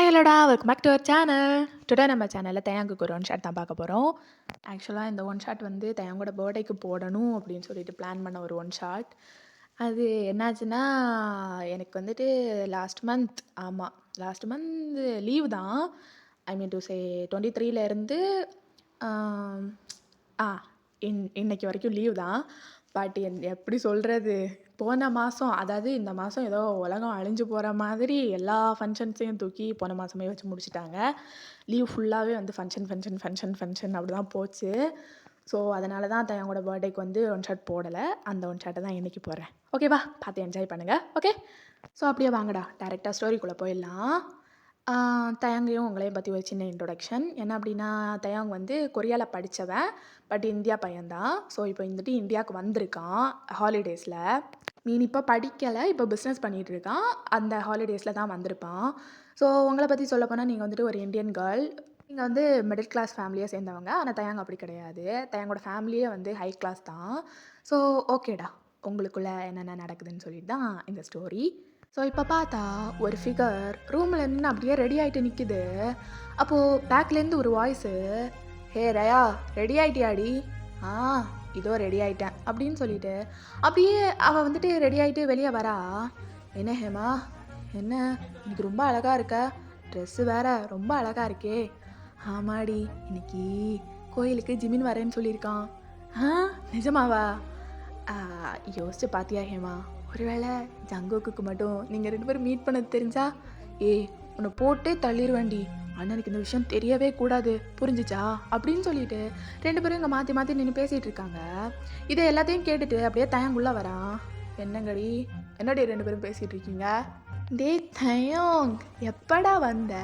ஹலோடா! Welcome back to our channel. Today நம்ம சேனல்ல தயாங்குக்கு ஒரு ஒன் ஷாட் தான் பார்க்க போறோம். ஆக்சுவலா இந்த ஒன் ஷாட் வந்து தயாங்கோட பர்த்டேக்கு போடணும் அப்படின்னு சொல்லிட்டு பிளான் பண்ண ஒரு ஒன் ஷாட். அது என்னாச்சுன்னா, எனக்கு வந்துட்டு லாஸ்ட் மந்த் லீவ் தான். ஐ மீன் டு சே 23ல இருந்து ஆம், ஆ இன்னைக்கு வரைக்கும் லீவ் தான். பட் எப்படி சொல்றது? போன மாசம், அதாவது இந்த மாசம் ஏதோ உலகம் அழிஞ்சு போற மாதிரி எல்லா ஃபங்ஷன்ஸையும் தூக்கி போன மாசமே வச்சு முடிச்சுட்டாங்க. லீவ் ஃபுல்லாவே வந்து ஃபங்ஷன் அப்படிதான் போச்சு. ஸோ, அதனால தான் தயாங்கோட பர்த்டேக்கு வந்து ஒன் ஷாட் போடல. அந்த ஒன் ஷாட்ட தான் இன்னைக்கு போடுறேன். ஓகேவா? பார்த்து என்ஜாய் பண்ணுங்க. ஓகே? ஸோ, அப்படியே வாங்கடா டைரக்ட்டா ஸ்டோரிக்குள்ள போயிடலாம். ஆ தயாங்கையும் உங்களையும் பத்தி ஒரு சின்ன இன்ட்ரோடக்ஷன். என்ன அப்படின்னா, தயாங் வந்து கொரியால படிச்சவன். பட் இந்தியா பையன் தான். ஸோ, இப்போ வந்துட்டு இந்தியாவுக்கு வந்திருக்கான் ஹாலிடேஸ்ல. மீன் இப்போ படிக்கல. இப்போ பிஸ்னஸ் பண்ணிட்டு இருக்கான். அந்த ஹாலிடேஸ்ல தான் வந்திருப்பான். ஸோ, உங்கள பத்தி சொல்லப்போனா, நீங்க வந்துட்டு ஒரு இந்தியன் கேர்ள். நீங்க வந்து மிடில் கிளாஸ் ஃபேமிலிய சேர்ந்தவங்க. ஆனா தயாங் அப்படி கிடையாது. தயாங்கோட ஃபேமிலியே வந்து ஹை கிளாஸ் தான். ஸோ, ஓகேடா. உங்களுக்குள்ள என்னென்ன நடக்குதுன்னு சொல்லிட்டு தான் இந்த ஸ்டோரி. ஸோ, இப்போ பார்த்தா ஒரு ஃபிகர் ரூம்ல நின்னு அப்படியே ரெடி ஆயிட்டு நிக்குது. அப்போ பேக்லேருந்து ஒரு வாய்ஸு, "ஹே ரயா, ரெடி ஆயிட்டியாடி?" "ஆ, இதோ ரெடி ஆயிட்டேன்" அப்படின்னு சொல்லிட்டு அப்படியே அவ வந்துட்டு ரெடி ஆயிட்டு வெளியே வரா. "என்ன ஹேமா, என்ன இன்னைக்கு ரொம்ப அழகா இருக்க, ட்ரெஸ்ஸு வேற ரொம்ப அழகா இருக்கே." "ஆமாடி, இன்னைக்கு கோயிலுக்கு ஜிமின் வரேன்னு சொல்லியிருக்கான்." "ஆ, நிஜமாவா?" "ஆ, யோசிச்சு பார்த்தியா ஹேமா, ஒருவேளை ஜங்குக்குக்கு மட்டும் நீங்கள் 2 பேரும் மீட் பண்ணது தெரிஞ்சா, ஏய் உன்னை போட்டே தள்ளிடுவேன்டி, அண்ணனுக்கு இந்த விஷயம் தெரியவே கூடாது, புரிஞ்சுச்சா?" அப்படின்னு சொல்லிட்டு 2 பேரும் இங்கே மாற்றி மாற்றி நின்று பேசிகிட்டு இருக்காங்க. இதை எல்லாத்தையும் கேட்டுட்டு அப்படியே தயங்குள்ள வரான். "என்னங்கடி, என்னடி 2 பேரும் பேசிகிட்டு இருக்கீங்க?" "டேய் தயோங், எப்படா வந்த?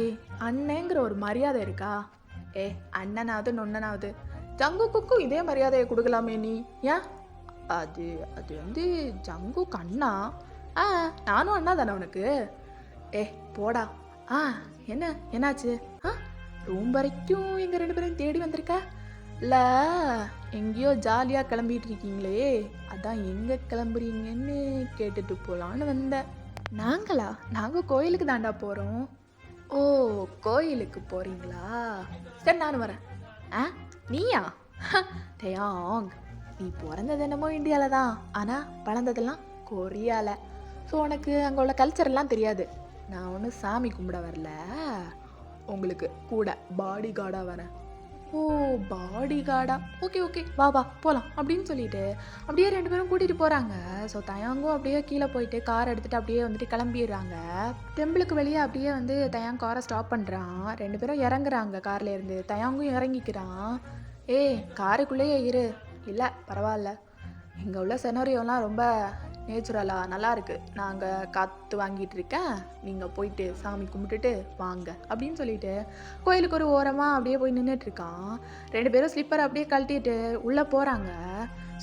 ஏய், அண்ணேங்கிற ஒரு மரியாதை இருக்கா? அண்ணனாவது நொண்ணனாவது ஜங்குக்குக்கும் இதே மரியாதையை கொடுக்கலாமே நீ, ஏன்?" அது அது வந்து ஜங்குக்கு அண்ணா. ஆ, நானும் அண்ணா தானே உனக்கு." போடா." "ஆ, என்னாச்சு? ஆ, ரூம் வரைக்கும் எங்கள் 2 பேரும் தேடி வந்திருக்க?" "இல்லை, எங்கேயோ ஜாலியாக கிளம்பிட்டு இருக்கீங்களே, அதான் எங்கே கிளம்புறீங்கன்னு கேட்டுட்டு போகலான்னு வந்தேன்." "நாங்களா? நாங்கள் கோயிலுக்கு தாண்டா போகிறோம்." "ஓ, கோயிலுக்கு போகிறீங்களா? சரி, நானும் வரேன்." "ஆ, நீயா? டேயாங், நீ பிறந்தது என்னமோ இந்தியாவில் தான், ஆனால் வளர்ந்ததெல்லாம் கொரியாவில். ஸோ உனக்கு அங்கே உள்ள கல்ச்சரெல்லாம் தெரியாது. நான் ஒன்றும் சாமி கும்பிட வரல, உங்களுக்கு கூட பாடி கார்டாக வரேன்." "ஓ, பாடி கார்டா? ஓகே ஓகே, வா வா போகலாம்" அப்படின்னு சொல்லிட்டு அப்படியே 2 பேரும் கூட்டிகிட்டு போகிறாங்க. ஸோ தயாங்கும் அப்படியே கீழே போயிட்டு கார் எடுத்துகிட்டு அப்படியே வந்துட்டு கிளம்பிடுறாங்க. டெம்பிளுக்கு வெளியே அப்படியே வந்து தயாங் காரை ஸ்டாப் பண்ணுறான். 2 பேரும் இறங்குறாங்க கார்ல இருந்து. தயாங்கும் இறங்கிக்கிறான். காருக்குள்ளேயே இரு." "இல்லை, பரவாயில்ல, இங்கே உள்ள செனரியோலாம் ரொம்ப நேச்சுரலாக நல்லா இருக்கு, நாங்கள் காற்று வாங்கிட்டு இருக்கேன், நீங்கள் போயிட்டு சாமி கும்பிட்டுட்டு வாங்க" அப்படின்னு சொல்லிட்டு கோயிலுக்கு ஒரு ஓரமாக அப்படியே போய் நின்றுட்டுருக்கான். 2 பேரும் ஸ்லிப்பரை அப்படியே கழட்டிட்டு உள்ளே போகிறாங்க.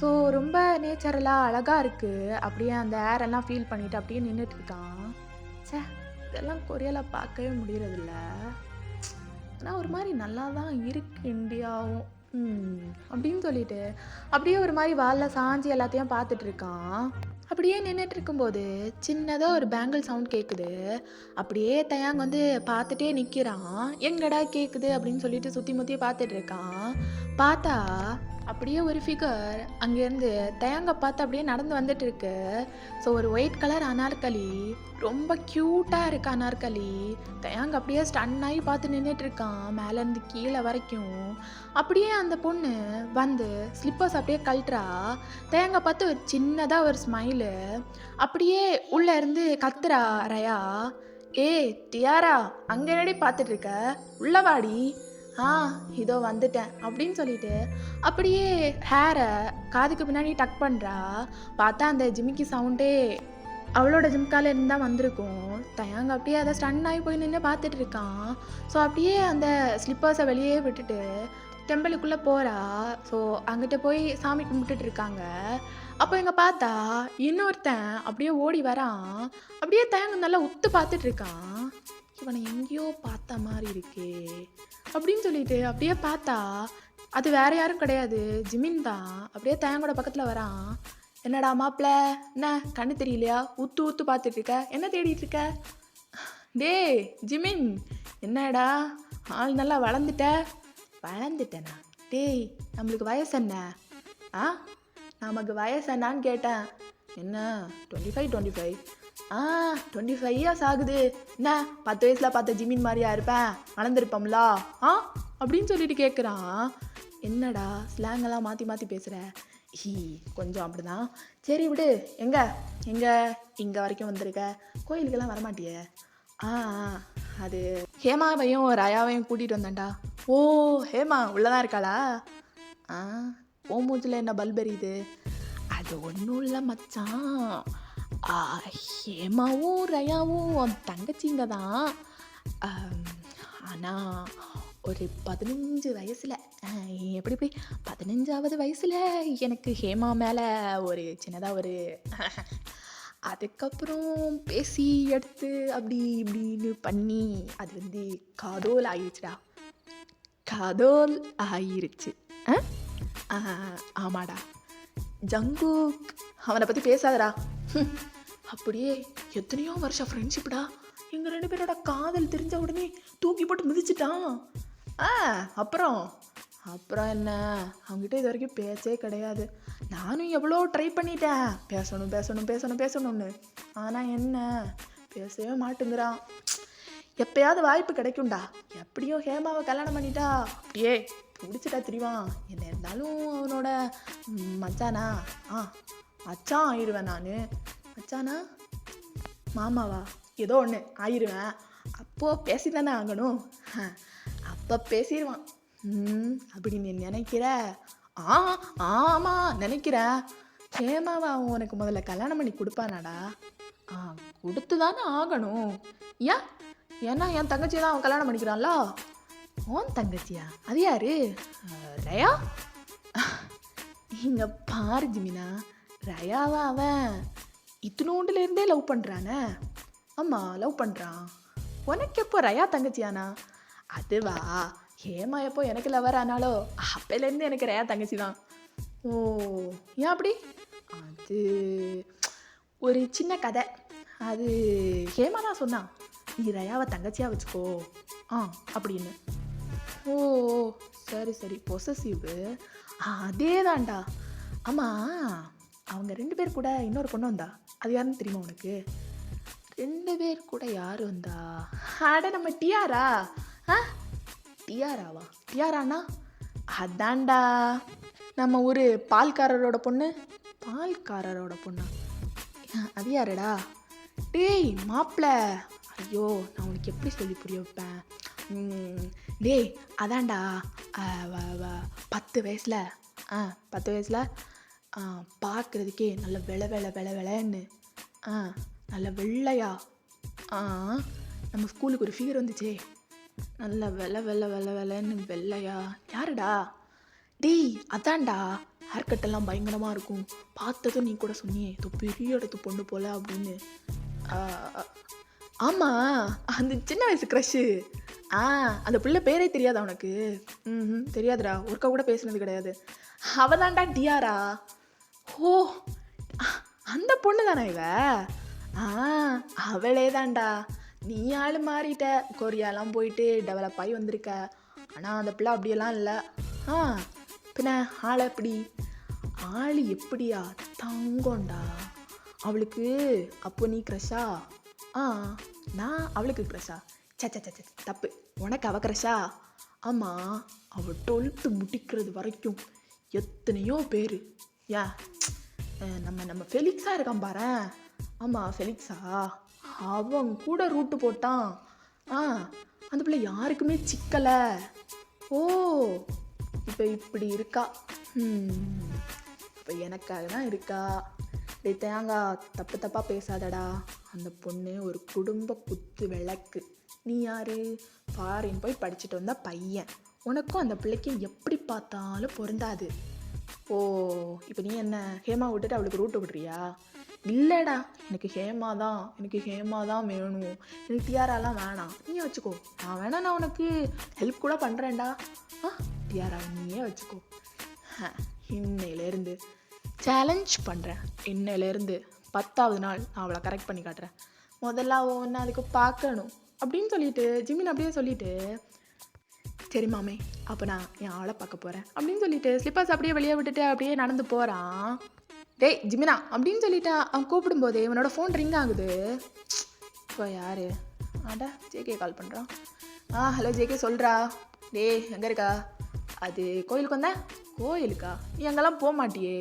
ஸோ ரொம்ப நேச்சுரலாக அழகாக இருக்குது. அப்படியே அந்த ஏரெல்லாம் ஃபீல் பண்ணிட்டு அப்படியே நின்றுட்டுருக்கான். ச்சே, இதெல்லாம் கொரியாவில் பார்க்கவே முடியறதில்ல. ஆனால் ஒரு மாதிரி நல்லா தான் இருக்கு இந்தியாவும். அப்படின்னு சொல்லிட்டு அப்படியே ஒரு மாதிரி வாலில் சாஞ்சி எல்லாத்தையும் பார்த்துட்டு இருக்கான். அப்படியே நின்றுட்டு இருக்கும்போது சின்னதாக ஒரு பேங்கிள் சவுண்ட் கேட்குது. அப்படியே தயாங் வந்து பார்த்துட்டே நிற்கிறான். எங்கடா கேட்குது அப்படின்னு சொல்லிட்டு சுற்றி முற்றி பார்த்துட்டு இருக்கான். பார்த்தா அப்படியே ஒரு ஃபிகர் அங்கேருந்து தயாங்க பார்த்து அப்படியே நடந்து வந்துட்டு இருக்கு. ஸோ ஒரு ஒயிட் கலர் அனார்கலி, ரொம்ப க்யூட்டாக இருக்கு அனார்கலி. தயாங் அப்படியே ஸ்டன் ஆகி பார்த்து நின்றுட்டு இருக்கான் மேலேருந்து கீழே வரைக்கும். அப்படியே அந்த பொண்ணு வந்து ஸ்லிப்பர்ஸ் அப்படியே கழட்டுறா. தயாங்க பார்த்து ஒரு சின்னதாக ஒரு ஸ்மைலு. அப்படியே உள்ளே இருந்து கத்துறா ரயா, டியாரா, அங்கே என்னடி பார்த்துட்டு இருக்க, உள்ள வாடி." "ஆ, இதோ வந்துட்டேன்" அப்படின்னு சொல்லிட்டு அப்படியே ஹேரை காதுக்கு பின்னாடி டக் பண்ணுறா. பார்த்தா அந்த ஜிமிக்கி சவுண்டே அவளோட ஜிம்கால இருந்து தான் வந்திருக்கும். தயாங்க அப்படியே அதை ஸ்டன் ஆகி போய் நின்று பார்த்துட்டு இருக்கான். ஸோ அப்படியே அந்த ஸ்லிப்பர்ஸை வெளியே விட்டுட்டு டெம்பிளுக்குள்ளே போகிறா. ஸோ அங்கிட்ட போய் சாமி கும்பிட்டுட்டு இருக்காங்க. அப்போ இங்கே பார்த்தா இன்னொருத்தன் அப்படியே ஓடி வரான். அப்படியே தயாங்க நல்லா உத்து பார்த்துட்டு இருக்கான். இவனை எங்கேயோ பார்த்த மாதிரி இருக்கே அப்படின்னு சொல்லிட்டு அப்படியே பார்த்தா அது வேற யாரும் கிடையாது, ஜிமின் தான். அப்படியே தயாங்கோட பக்கத்தில் வரான். "என்னடா மாப்பிள்ள, என்ன கண்ணு தெரியலையா, உத்து உத்து பார்த்துட்டு இருக்க, என்ன தேடிட்டு இருக்க?" டேய் ஜிமின், என்னடா ஆள் நல்லா வளர்ந்துட்ட? வளர்ந்துட்டேனா? டேய் நம்மளுக்கு வயசு என்ன? ஆ நமக்கு வயசு என்னான்னு கேட்டேன். என்ன 25? 25 இயர்ஸ் ஆகுது. என்ன 10 வயசில் பார்த்த ஜிமின் மாதிரியா இருப்பேன்? வளர்ந்துருப்போம்ல அப்படின்னு சொல்லிட்டு கேட்குறான். என்னடா ஸ்லாங்கெல்லாம் மாற்றி மாற்றி பேசுகிற? கொஞ்சம் அப்படிதான். சரி விடு. எங்கே இங்கே வரைக்கும் வந்திருக்க? கோயிலுக்கெல்லாம் வரமாட்டியே? அது ஹேமாவையும் ராயாவையும் கூட்டிகிட்டு வந்தேன்டா. ஓ, ஹேமா உள்ளதான் இருக்காளா? ஓ மூஞ்சில் என்ன பல்ப் எரியுது? அது ஒன்றும் இல்லை மச்சான். ஹேமாவும் ரயாவும் தங்கச்சிங்க தான். ஆனால் ஒரு 15 வயசில், எப்படி 15ஆவது வயசில் எனக்கு ஹேமா மேலே ஒரு சின்னதாக ஒரு அதுக்கப்புறம் பேசி எடுத்து அப்படி இப்படின்னு பண்ணி அது காதோல் ஆயிடுச்சுடா. காதோல் ஆயிருச்சு. ஆமாடா. ஜங்குக் அவனை பற்றி பேசாதடா. அப்படியே எத்தனையோ வருஷம் ஃப்ரெண்ட்ஷிப்டா. எங்கள் 2 பேரோட காதல் தெரிஞ்ச உடனே தூக்கி போட்டு மிதிச்சிட்டான். அப்புறம் என்ன, அவங்ககிட்ட இது வரைக்கும் பேச்சே கிடையாது. நானும் எவ்வளோ ட்ரை பண்ணிட்டேன் பேசணும்னு. ஆனால் என்ன, பேசவே மாட்டேங்கிறான். எப்பயாவது வாய்ப்பு கிடைக்கும்டா. எப்படியோ ஹேமாவை கல்யாணம் பண்ணிட்டா அப்படியே பிடிச்சிட்டா தெரியுவான். என்ன இருந்தாலும் அவனோட மச்சானா? மச்சான் ஆயிடுவேன் நான். மச்சானா மாமாவா ஏதோ ஒன்று ஆயிடுவேன். அப்போது பேசி தானே ஆகணும். அப்போ பேசிடுவான் அப்படி நீ நினைக்கிற? ஆமாம் நினைக்கிறேன். ஹேமாவை அவன் உனக்கு முதல்ல கல்யாணம் பண்ணி கொடுப்பானாடா? கொடுத்து தானே ஆகணும். ஏன்னா என் தங்கச்சி தான் அவன் கல்யாணம் பண்ணிக்கிறான்ல. உன் தங்கச்சியா? அது யாரு? ரயா? இங்க பாரு ஜிமினா, ரயாவா அவன் இத்தினோண்டுலேருந்தே லவ் பண்ணுறானே. ஆமாம் லவ் பண்ணுறான். உனக்கு எப்போ ரயா தங்கச்சியானா? அதுவா, ஹேமா எப்போ எனக்கு லவர் ஆனாலோ அப்போலேருந்து எனக்கு ரயா தங்கச்சி தான். ஓ, ஏன் அப்படி? அது ஒரு சின்ன கதை. அது ஹேமா தான் சொன்னான், நீ ரயாவை தங்கச்சியாக வச்சுக்கோ அப்படின்னு. ஓ சரி பொசசிவ். அதே தான்டா. ஆமாம், அவங்க 2 பேர் கூட இன்னொரு பொண்ணு வந்தா. அது யாருன்னு தெரியுமா உனக்கு? 2 பேர் கூட யார் வந்தா? நம்ம டியாரா? டியாராவா? டியாரானா அதான்டா நம்ம ஊர் பால்காரரோட பொண்ணு. பால்காரரோட பொண்ணா? அது யாருடா? டேய் மாப்பிள்ள. ஐயோ, நான் உனக்கு எப்படி சொல்லி புரிய வைப்பேன்? டேய் அதான்டா 10 வயசில் 10 வயசில் பார்க்குறதுக்கே நல்ல வெளைன்னு நல்ல வெள்ளையா. நம்ம ஸ்கூலுக்கு ஒரு ஃபிகர் வந்துச்சே, நல்ல வெள்ளைன்னு வெள்ளையா. யாருடா? டேய் அதான்டா, ஹேர் கட்டெல்லாம் பயங்கரமாக இருக்கும். பார்த்ததும் நீ கூட சொன்னியே, பெரிய இடத்து பொண்ணு போல அப்படின்னு. ஆமாம், அந்த சின்ன வயசு க்ரஷ்ஷு. அந்த பிள்ளை பேரே தெரியாதா உனக்கு? தெரியாதுடா, ஒருக்கா கூட பேசுனது கிடையாது. அவதான்டா டியாரா. ஓ, அந்த பொண்ணு தானே இவ? அவளே தான்டா. நீ ஆள் மாறிட்ட, கொரியாலாம் போயிட்டு டெவலப் ஆகி வந்திருக்க. ஆனால் அந்த பிள்ளை அப்படியெல்லாம் இல்லை. பின்ன ஆள் எப்படி? ஆள் எப்படியா? தங்கம்டா. அவளுக்கு அப்போ நீ க்ரஷா? நான் அவளுக்கு க்ரஷா? தப்பு, உனக்கு அவ க்ரஷா? ஆமாம், அவள் 12th முடிக்கிறது வரைக்கும் எத்தனையோ பேர். நம்ம ஃபெலிக்ஸா இருக்கான் பாரு. ஆமாம் ஃபெலிக்ஸா, அவன் கூட ரூட்டு போட்டான். அந்த பிள்ளை யாருக்குமே சிக்கலை. ஓ, இப்போ இப்படி இருக்கா. இப்போ எனக்காக தான் இருக்கா. தேங்காய் தப்பாக பேசாதடா. அந்த பொண்ணு ஒரு குடும்ப குத்து விளக்கு. நீ யாரு? ஃபாரின் போய் படிச்சுட்டு வந்த பையன். உனக்கும் அந்த பிள்ளைக்கும் எப்படி பார்த்தாலும் பொருந்தாது. ஓ, இப்போ நீ என்ன ஹேமா விட்டுட்டு அவளுக்கு ரூட்டு விடுறியா? இல்லைடா, எனக்கு ஹேமா தான் வேணும். எனக்கு டியாராலாம் வேணாம், நீயே வச்சுக்கோ. நான் உனக்கு ஹெல்ப் கூட பண்ணுறேன்டா. டியாரா நீயே வச்சுக்கோ. இன்னையிலேருந்து சேலஞ்ச் பண்ணுறேன். இன்னையிலேருந்து 10ஆவது நாள் நான் அவளை கரெக்ட் பண்ணி காட்டுறேன். முதல்ல ஒன்று அதுக்கு பார்க்கணும். அப்படின்னு சொல்லிட்டு ஜிமின் அப்படியே சொல்லிட்டு, சரி மாமே, அப்போ நான் என் ஆளை பார்க்க போகிறேன் அப்படின்னு சொல்லிட்டு ஸ்லிப்பர்ஸ் அப்படியே வெளியே விட்டுட்டு அப்படியே நடந்து போகிறான். டேய் ஜிமினா அப்படின்னு சொல்லிட்டு அவன் கூப்பிடும்போதே இவனோட ஃபோன் ரிங் ஆகுது. இப்போ யார்? ஆடா, ஜேகே கால் பண்ணுறான். ஹலோ ஜேகே, சொல்கிறா. டேய் எங்கே இருக்கா? அது கோயிலுக்கு வந்தேன். கோயிலுக்கா? நீ அங்கெல்லாம் போக மாட்டியே.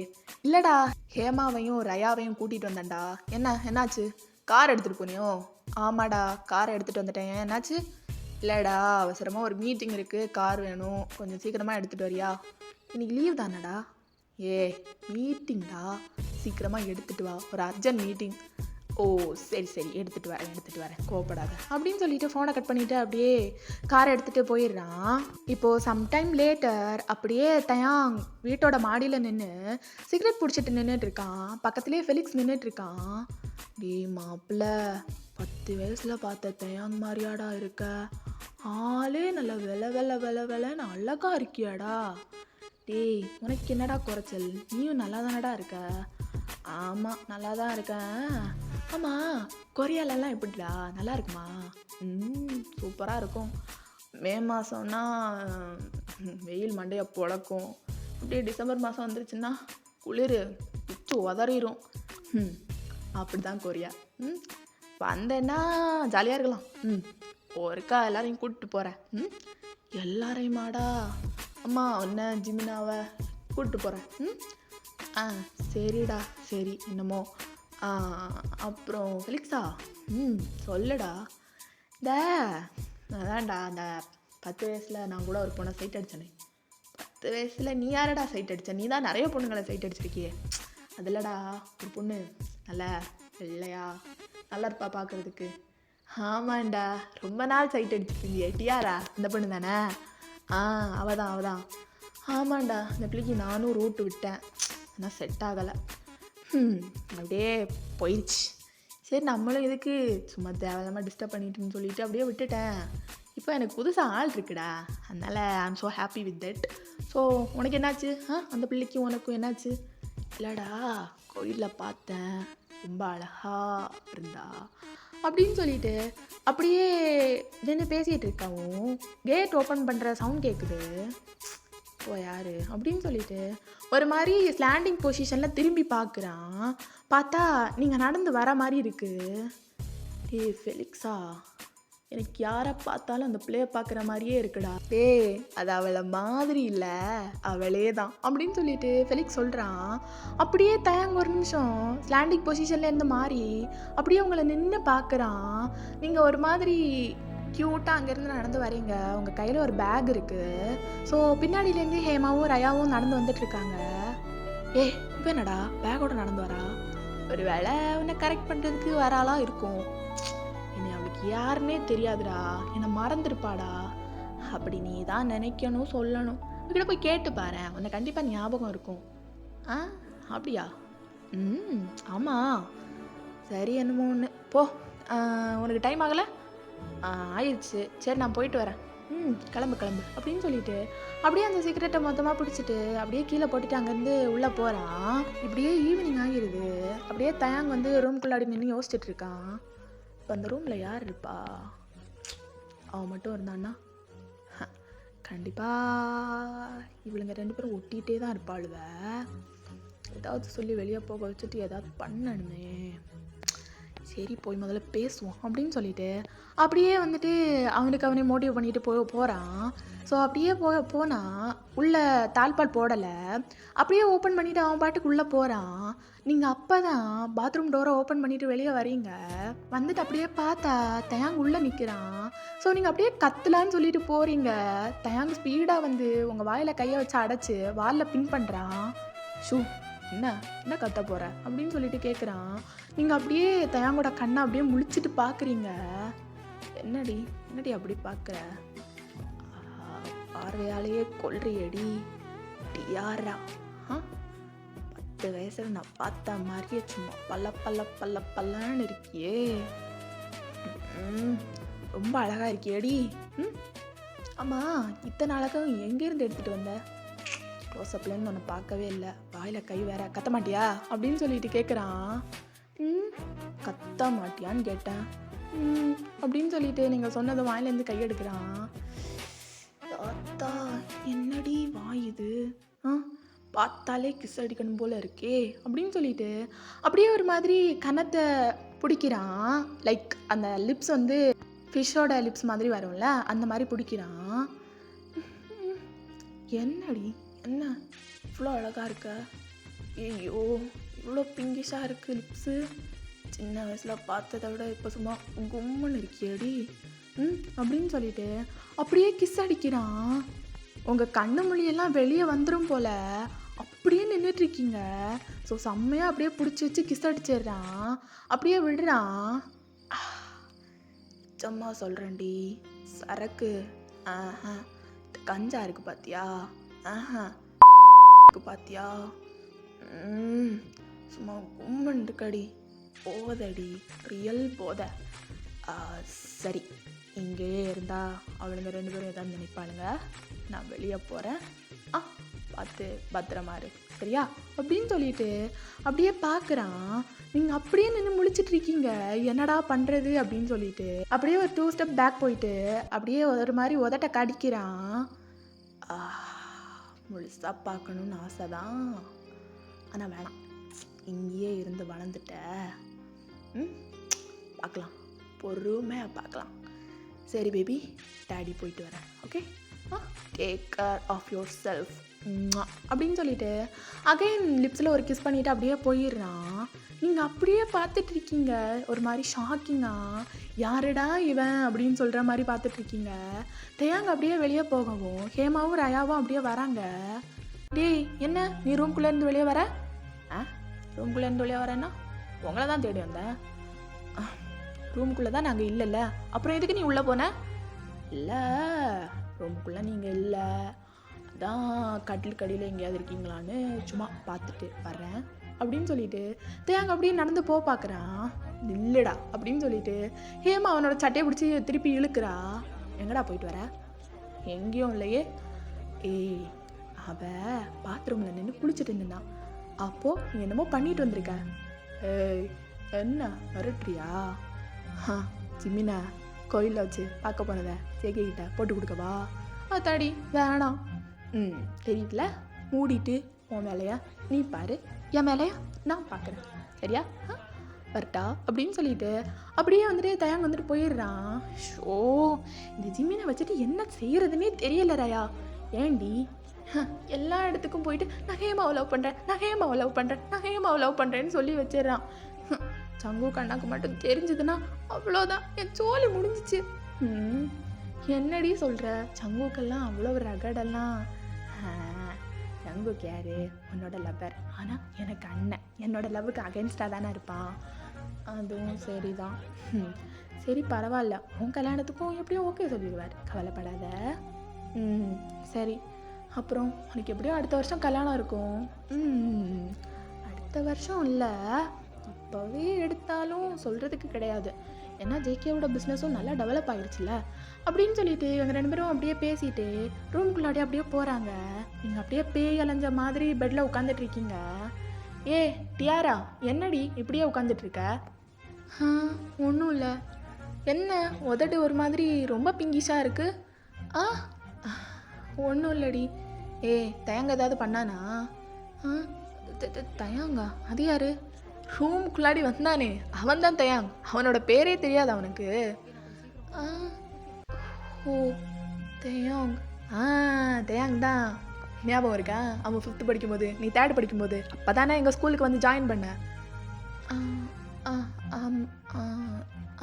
இல்லைடா, ஹேமாவையும் ரயாவையும் கூட்டிகிட்டு வந்தேன்டா. என்னாச்சு? கார் எடுத்துகிட்டு போனியோ? ஆமாடா, காரை எடுத்துகிட்டு வந்துட்டேன். என்னாச்சு? இல்லைடா, அவசரமாக ஒரு மீட்டிங் இருக்குது, கார் வேணும், கொஞ்சம் சீக்கிரமாக எடுத்துகிட்டு வரியா? இன்னைக்கு லீவ் தானடா. மீட்டிங்டா, சீக்கிரமாக எடுத்துகிட்டு வா, ஒரு அர்ஜென்ட் மீட்டிங். ஓ சரி எடுத்துகிட்டு வரேன், கோவப்படாத அப்படின்னு சொல்லிட்டு ஃபோனை கட் பண்ணிவிட்டு அப்படியே காரை எடுத்துகிட்டு போயிடுறான். இப்போது சம்டைம் லேட்டர் அப்படியே தயாங் வீட்டோட மாடியில் நின்று சிகரெட் பிடிச்சிட்டு நின்றுட்டு இருக்கான். பக்கத்துலேயே ஃபெலிக்ஸ் நின்றுட்டு இருக்கான். டேய் மாப்பிள்ள, 10 வயசில் பார்த்த தயாங் மாதிரியாடா இருக்க, ஆளே நல்லா வெள்ளன்னு அழகா இருக்கியாடா. டேய் உனக்கு என்னடா குறைச்சல், நீயும் நல்லா தானடா இருக்க. ஆமாம் நல்லா தான் இருக்கேன். ஆமாம், கொரியாலெல்லாம் எப்படிடா, நல்லா இருக்குமா? சூப்பராக இருக்கும். மே மாதம்னா வெயில் மண்டையை புழக்கும். அப்படியே டிசம்பர் மாதம் வந்துருச்சுன்னா குளிர் உச்சு உதறிடும். அப்படி தான் கொரியா. வந்தேன்னா ஜாலியாக இருக்கலாம். ஒருக்கா எல்லாரையும் கூப்பிட்டு போகிறேன். எல்லாரையுமாடா? அம்மா ஒன்ன ஜிமினாவை கூப்பிட்டு போகிறேன். சரிடா, சரி என்னமோ. அப்புறம் ஃபெலிக்ஸா, சொல்லுடா. அதான்டா, அந்த 10 வயசில் நான் கூட ஒரு பொண்ணை சைட் அடித்தேனே. 10 வயசில் நீ யாரடா சைட் அடித்த? நீ தான் நிறைய பொண்ணுங்களை சைட் அடிச்சிருக்கியே. அதில்லடா, ஒரு பொண்ணு நல்லா வெள்ளையா நல்லா இருப்பா பார்க்குறதுக்கு. ஆமாண்டா, ரொம்ப நாள் சைட் அடிச்சிருக்கீங்க. டியாரா இந்த பொண்ணு தானே? அவதான். ஆமாண்டா, இந்த பிள்ளைக்கு நானும் ரூட்டு விட்டேன், ஆனால் செட் ஆகலை. அப்படியே போயிடுச்சு. சரி நம்மளும் இதுக்கு சும்மா தேவையில்லாமல் டிஸ்டர்ப் பண்ணிட்டுன்னு சொல்லிட்டு அப்படியே விட்டுட்டேன். இப்போ எனக்கு புதுசாக ஆள் இருக்குடா, அதனால் I am so happy with that. So உனக்கு என்னாச்சு? அந்த பிள்ளைக்கும் உனக்கும் என்னாச்சு? இல்லைடா, கோயிலில் பார்த்தேன், ரொம்ப அழகா இருந்தா அப்படின்னு சொல்லிட்டு அப்படியே நின்று பேசிகிட்டு இருக்காவும் கேட் ஓப்பன் பண்ணுற சவுண்ட் கேட்குது. ஓ யார் அப்படின்னு சொல்லிட்டு ஒரு மாதிரி ஸ்லாண்டிங் பொசிஷனில் திரும்பி பார்க்குறான். பார்த்தா நீங்கள் நடந்து வர மாதிரி இருக்குது. ஃபெலிக்ஸா, எனக்கு யாரை பார்த்தாலும் அந்த பிள்ளையை பார்க்குற மாதிரியே இருக்குடா. அது அவளை மாதிரி இல்லை, அவளே தான் அப்படின்னு சொல்லிட்டு ஃபெலிக்ஸ் சொல்கிறான். அப்படியே தயாங்க ஒரு நிமிஷம் ஸ்லாண்டிங் பொசிஷனில் இருந்து மாறி அப்படியே உங்களை நின்று பார்க்குறான். நீங்கள் ஒரு மாதிரி க்யூட்டாக அங்கேருந்து நடந்து வரீங்க, உங்கள் கையில் ஒரு பேக் இருக்குது. ஸோ பின்னாடியிலேருந்து ஹேமாவும் ரயாவும் நடந்து வந்துட்டுருக்காங்க. இப்போ என்னடா பேக்கோட நடந்து வரா? ஒரு வேளை உன்னை கரெக்ட் பண்ணுறதுக்கு வராலாம் இருக்கும். என்னை அவளுக்கு யாருன்னே தெரியாதுடா, என்னை மறந்துருப்பாடா. அப்படி நீ தான் நினைக்கணும், சொல்லணும். இவகிட்ட போய் கேட்டு பாரு, உன்னை கண்டிப்பாக ஞாபகம் இருக்கும். அப்படியா? ஆமாம். சரி என்னமோ ஒன்று போ. உனக்கு டைம் ஆகலை? ஆயிடுச்சு, சரி நான் போயிட்டு வரேன். கிளம்பு அப்படின்னு சொல்லிட்டு அப்படியே அந்த சிகரெட்டை மொத்தமாக பிடிச்சிட்டு அப்படியே கீழே போட்டுட்டு அங்கேருந்து உள்ளே போகிறான். இப்படியே ஈவினிங் ஆகிடுது. அப்படியே தயாங் வந்து ரூம்குள்ளாடி நின்று யோசிச்சுட்டு இருக்கான். இப்போ அந்த ரூமில் யார் இருப்பா? அவன் மட்டும் இருந்தான்னா கண்டிப்பாக இவளுங்க 2 பேரும் ஒட்டிகிட்டே தான் இருப்பாளுவ. ஏதாவது சொல்லி வெளியே போக வச்சுட்டு ஏதாவது பண்ணணுமே. சரி போய் முதல்ல பேசுவோம் அப்படின்னு சொல்லிட்டு அப்படியே வந்துட்டு அவனே மோட்டிவ் பண்ணிட்டு போகிறான். ஸோ அப்படியே போனால் உள்ளே தாழ்பால் போடலை, அப்படியே ஓப்பன் பண்ணிவிட்டு அவன் பாட்டுக்கு உள்ளே போகிறான். நீங்கள் அப்போ தான் பாத்ரூம் டோரை ஓப்பன் பண்ணிவிட்டு வெளியே வரீங்க. வந்துட்டு அப்படியே பார்த்தா தயாங் உள்ளே நிற்கிறான். ஸோ நீங்கள் அப்படியே கத்தலான்னு சொல்லிட்டு போகிறீங்க. தயாங் ஸ்பீடாக வந்து உங்கள் வாயில் கையை வச்சு அடைச்சி வாலில் பின் பண்ணுறான். என்ன கத்த போகிற அப்படின்னு சொல்லிட்டு கேட்குறான். நீங்கள் அப்படியே தயாங்கோட கண்ணை அப்படியே முழிச்சிட்டு பார்க்குறீங்க. என்னடி அப்படி பார்க்குற? பார்வையாலேயே கொல்றியடி டியாரா. 10 வயசில் நான் பார்த்த மாதிரியே சும்மா பல்லன்னு இருக்கியே. ரொம்ப அழகாக இருக்கியடி. ஆமாம், இத்தனை அழகாக எங்கேருந்து எடுத்துகிட்டு வந்த? க்ளோஸ்அப்லேருந்து ஒன்று பார்க்கவே இல்லை, வாயில் கை வேற. கத்த மாட்டியா அப்படின்னு சொல்லிட்டு கேட்குறான். கத்த மாட்டியான்னு கேட்டேன். அப்படின்னு சொல்லிட்டு நீங்கள் சொன்னதை வாயிலேருந்து கையெடுக்கிறான். தாத்தா என்னடி வாய் இது, பார்த்தாலே கிஸ் அடிக்கணும் போல இருக்கே அப்படின்னு சொல்லிட்டு அப்படியே ஒரு மாதிரி கன்னத்தை பிடிக்கிறான். லைக் அந்த லிப்ஸ் வந்து ஃபிஷ்ஷோட லிப்ஸ் மாதிரி வரும்ல, அந்த மாதிரி பிடிக்கிறான். என்னடி என்ன இவ்வளோ அழகாக இருக்க, ஐயோ இவ்வளோ பிங்கிஷாக இருக்குது லிப்ஸு, சின்ன வயசில் பார்த்ததை விட இப்போ சும்மா கும்முன்னு இருக்கியடி அப்படின்னு சொல்லிட்டு அப்படியே கிஸ் அடிக்கிறான். உங்கள் கண்ணு மொழியெல்லாம் வெளியே வந்துடும் போல் அப்படியே நின்றுட்டுருக்கீங்க. ஸோ செம்மையாக அப்படியே பிடிச்சி வச்சு கிஸ் அடிச்சிடுறான், அப்படியே விடுறான். சும்மா சொல்கிறேன்டி, சரக்கு கஞ்சா இருக்குது பார்த்தியா, பார்த்தியா, சும்மா கும்மன் இருக்கடி, போதடி ரியல் போத. சரி இங்கே இருந்தால் அவளுங்க 2 பேரும் எதாவது நினைப்பாளுங்க, நான் வெளியே போகிறேன், பார்த்து பத்திரமா இரு சரியா அப்படின்னு சொல்லிட்டு அப்படியே பார்க்குறான். நீங்கள் அப்படியே நின்று முழிச்சிட்ருக்கீங்க, என்னடா பண்ணுறது அப்படின்னு சொல்லிட்டு அப்படியே ஒரு 2 ஸ்டெப் பேக் போயிட்டு அப்படியே ஒரு மாதிரி உதட்ட கடிக்கிறான். முழுசாக பார்க்கணுன்னு ஆசை தான், ஆனால் வேணாம், இங்கேயே இருந்து வளர்ந்துட்ட, பார்க்கலாம், பொறுமையாக பார்க்கலாம். சரி பேபி, டேடி போயிட்டு வரேன், okay, take care of yourself அப்படின்னு சொல்லிட்டு அகைன் லிப்ஸில் ஒரு கிஸ் பண்ணிவிட்டு அப்படியே போயிடுறான். நீங்கள் அப்படியே பார்த்துட்ருக்கீங்க, ஒரு மாதிரி ஷாக்கிங்காக, யாருடா இவன் அப்படின்னு சொல்கிற மாதிரி பார்த்துட்ருக்கீங்க. தேயாங்க அப்படியே வெளியே போகவும் ஹேமாவும் ரயாவும் அப்படியே வராங்க. டேய் என்ன நீ ரூம்குள்ளேருந்து வெளியே வர, ரூம்குள்ளேருந்து வெளியே வரேன்னா உங்களை தான் தேடி வந்தேன், ரூமுக்குள்ளே தான் நாங்கள் இல்லைல்ல, அப்புறம் எதுக்கு நீ உள்ளே போன? இல்லை ரூமுக்குள்ளே நீங்கள் இல்லை, அதான் கட்டில் கடியில் எங்கேயாவது இருக்கீங்களான்னு சும்மா பார்த்துட்டு வர்றேன் அப்படின்னு சொல்லிட்டு தேங்க அப்படியே நடந்து பார்க்குறான். இல்லைடா அப்படின்னு சொல்லிட்டு ஹேமா அவனோட சட்டையை பிடிச்சி திருப்பி இழுக்கிறா. எங்கடா போயிட்டு வர? எங்கேயும் இல்லையே. ஏய் அவ பாத்ரூமில் நின்று குளிச்சுட்டு இருந்தான், அப்போது நீ என்னமோ பண்ணிட்டு வந்திருக்க. ஏய் என்ன மிரட்டுறியா? சிம்மினா கோயிலில் வச்சு பார்க்க போனதை சேகிட்ட போட்டு கொடுக்கவா? அத்தாடி வேணாம். தெரியுதுல, மூடிட்டு உன் வேலையா நீ பாரு, என் வேலையா நான் பார்க்குறேன் சரியா, வரட்டா அப்படின்னு சொல்லிட்டு அப்படியே வந்துட்டு தயாங்க வந்துட்டு போயிடுறான். ஷோ இந்த ஜிம்மினை வச்சுட்டு என்ன செய்கிறதுனே தெரியல ராயா. ஏண்டி எல்லா இடத்துக்கும் போயிட்டு நான் ஹேமாவை லவ் பண்ணுறேன், நான் ஹேமாவை லவ் பண்ணுறேன், நான் ஹேமாவை லவ் பண்ணுறேன்னு சொல்லி வச்சிடுறான். சங்கு கண்ணாக்கு மட்டும் தெரிஞ்சதுன்னா அவ்வளோதான், என் சோலி முடிஞ்சிச்சு. என்னடி சொல்கிற, சங்குக்கெல்லாம் அவ்வளோ ரகடெல்லாம். சங்குக்கு யாரு? உன்னோட லவ்வர். ஆனால் எனக்கு அண்ணன், என்னோட லவ்வுக்கு அகென்ஸ்டாக தானே இருப்பான். அதுவும் சரிதான். சரி பரவாயில்ல, உன் கல்யாணத்துக்கும் எப்படியும் ஓகே சொல்லிடுவார், கவலைப்படாத. சரி அப்புறம் உனக்கு எப்படியும் அடுத்த வருஷம் கல்யாணம் இருக்கும். அடுத்த வருஷம் இல்லை, இப்போவே எடுத்தாலும் சொல்கிறதுக்கு கிடையாது, ஏன்னா ஜேகேவோட பிஸ்னஸும் நல்லா டெவலப் ஆகிடுச்சுல அப்படின்னு சொல்லிட்டு இவங்க 2 பேரும் அப்படியே பேசிட்டு ரூம்குள்ளாடி அப்படியே போகிறாங்க. நீங்கள் அப்படியே பேய் அலைஞ்ச மாதிரி பெட்டில் உட்காந்துட்ருக்கீங்க. ஏ டியாரா என்னடி இப்படியே உட்காந்துட்ருக்க? ஒன்றும் இல்லை. என்ன உதட்டு ஒரு மாதிரி ரொம்ப பிங்கிஷாக இருக்குது? ஒன்றும் இல்லடி. தயங்க ஏதாவது பண்ணானா? தயாங்கா? அது யாரு? ரூம்குள்ளாடி வந்தானே அவன் தான் தயாங், அவனோட பேரே தெரியாது அவனுக்கு. ஓ தயாங், தயாங் தான் ஞாபகம் இருக்கா? அவன் 5th படிக்கும்போது நீ 3rd படிக்கும்போது அப்போ தானே எங்கள் ஸ்கூலுக்கு வந்து ஜாயின் பண்ண.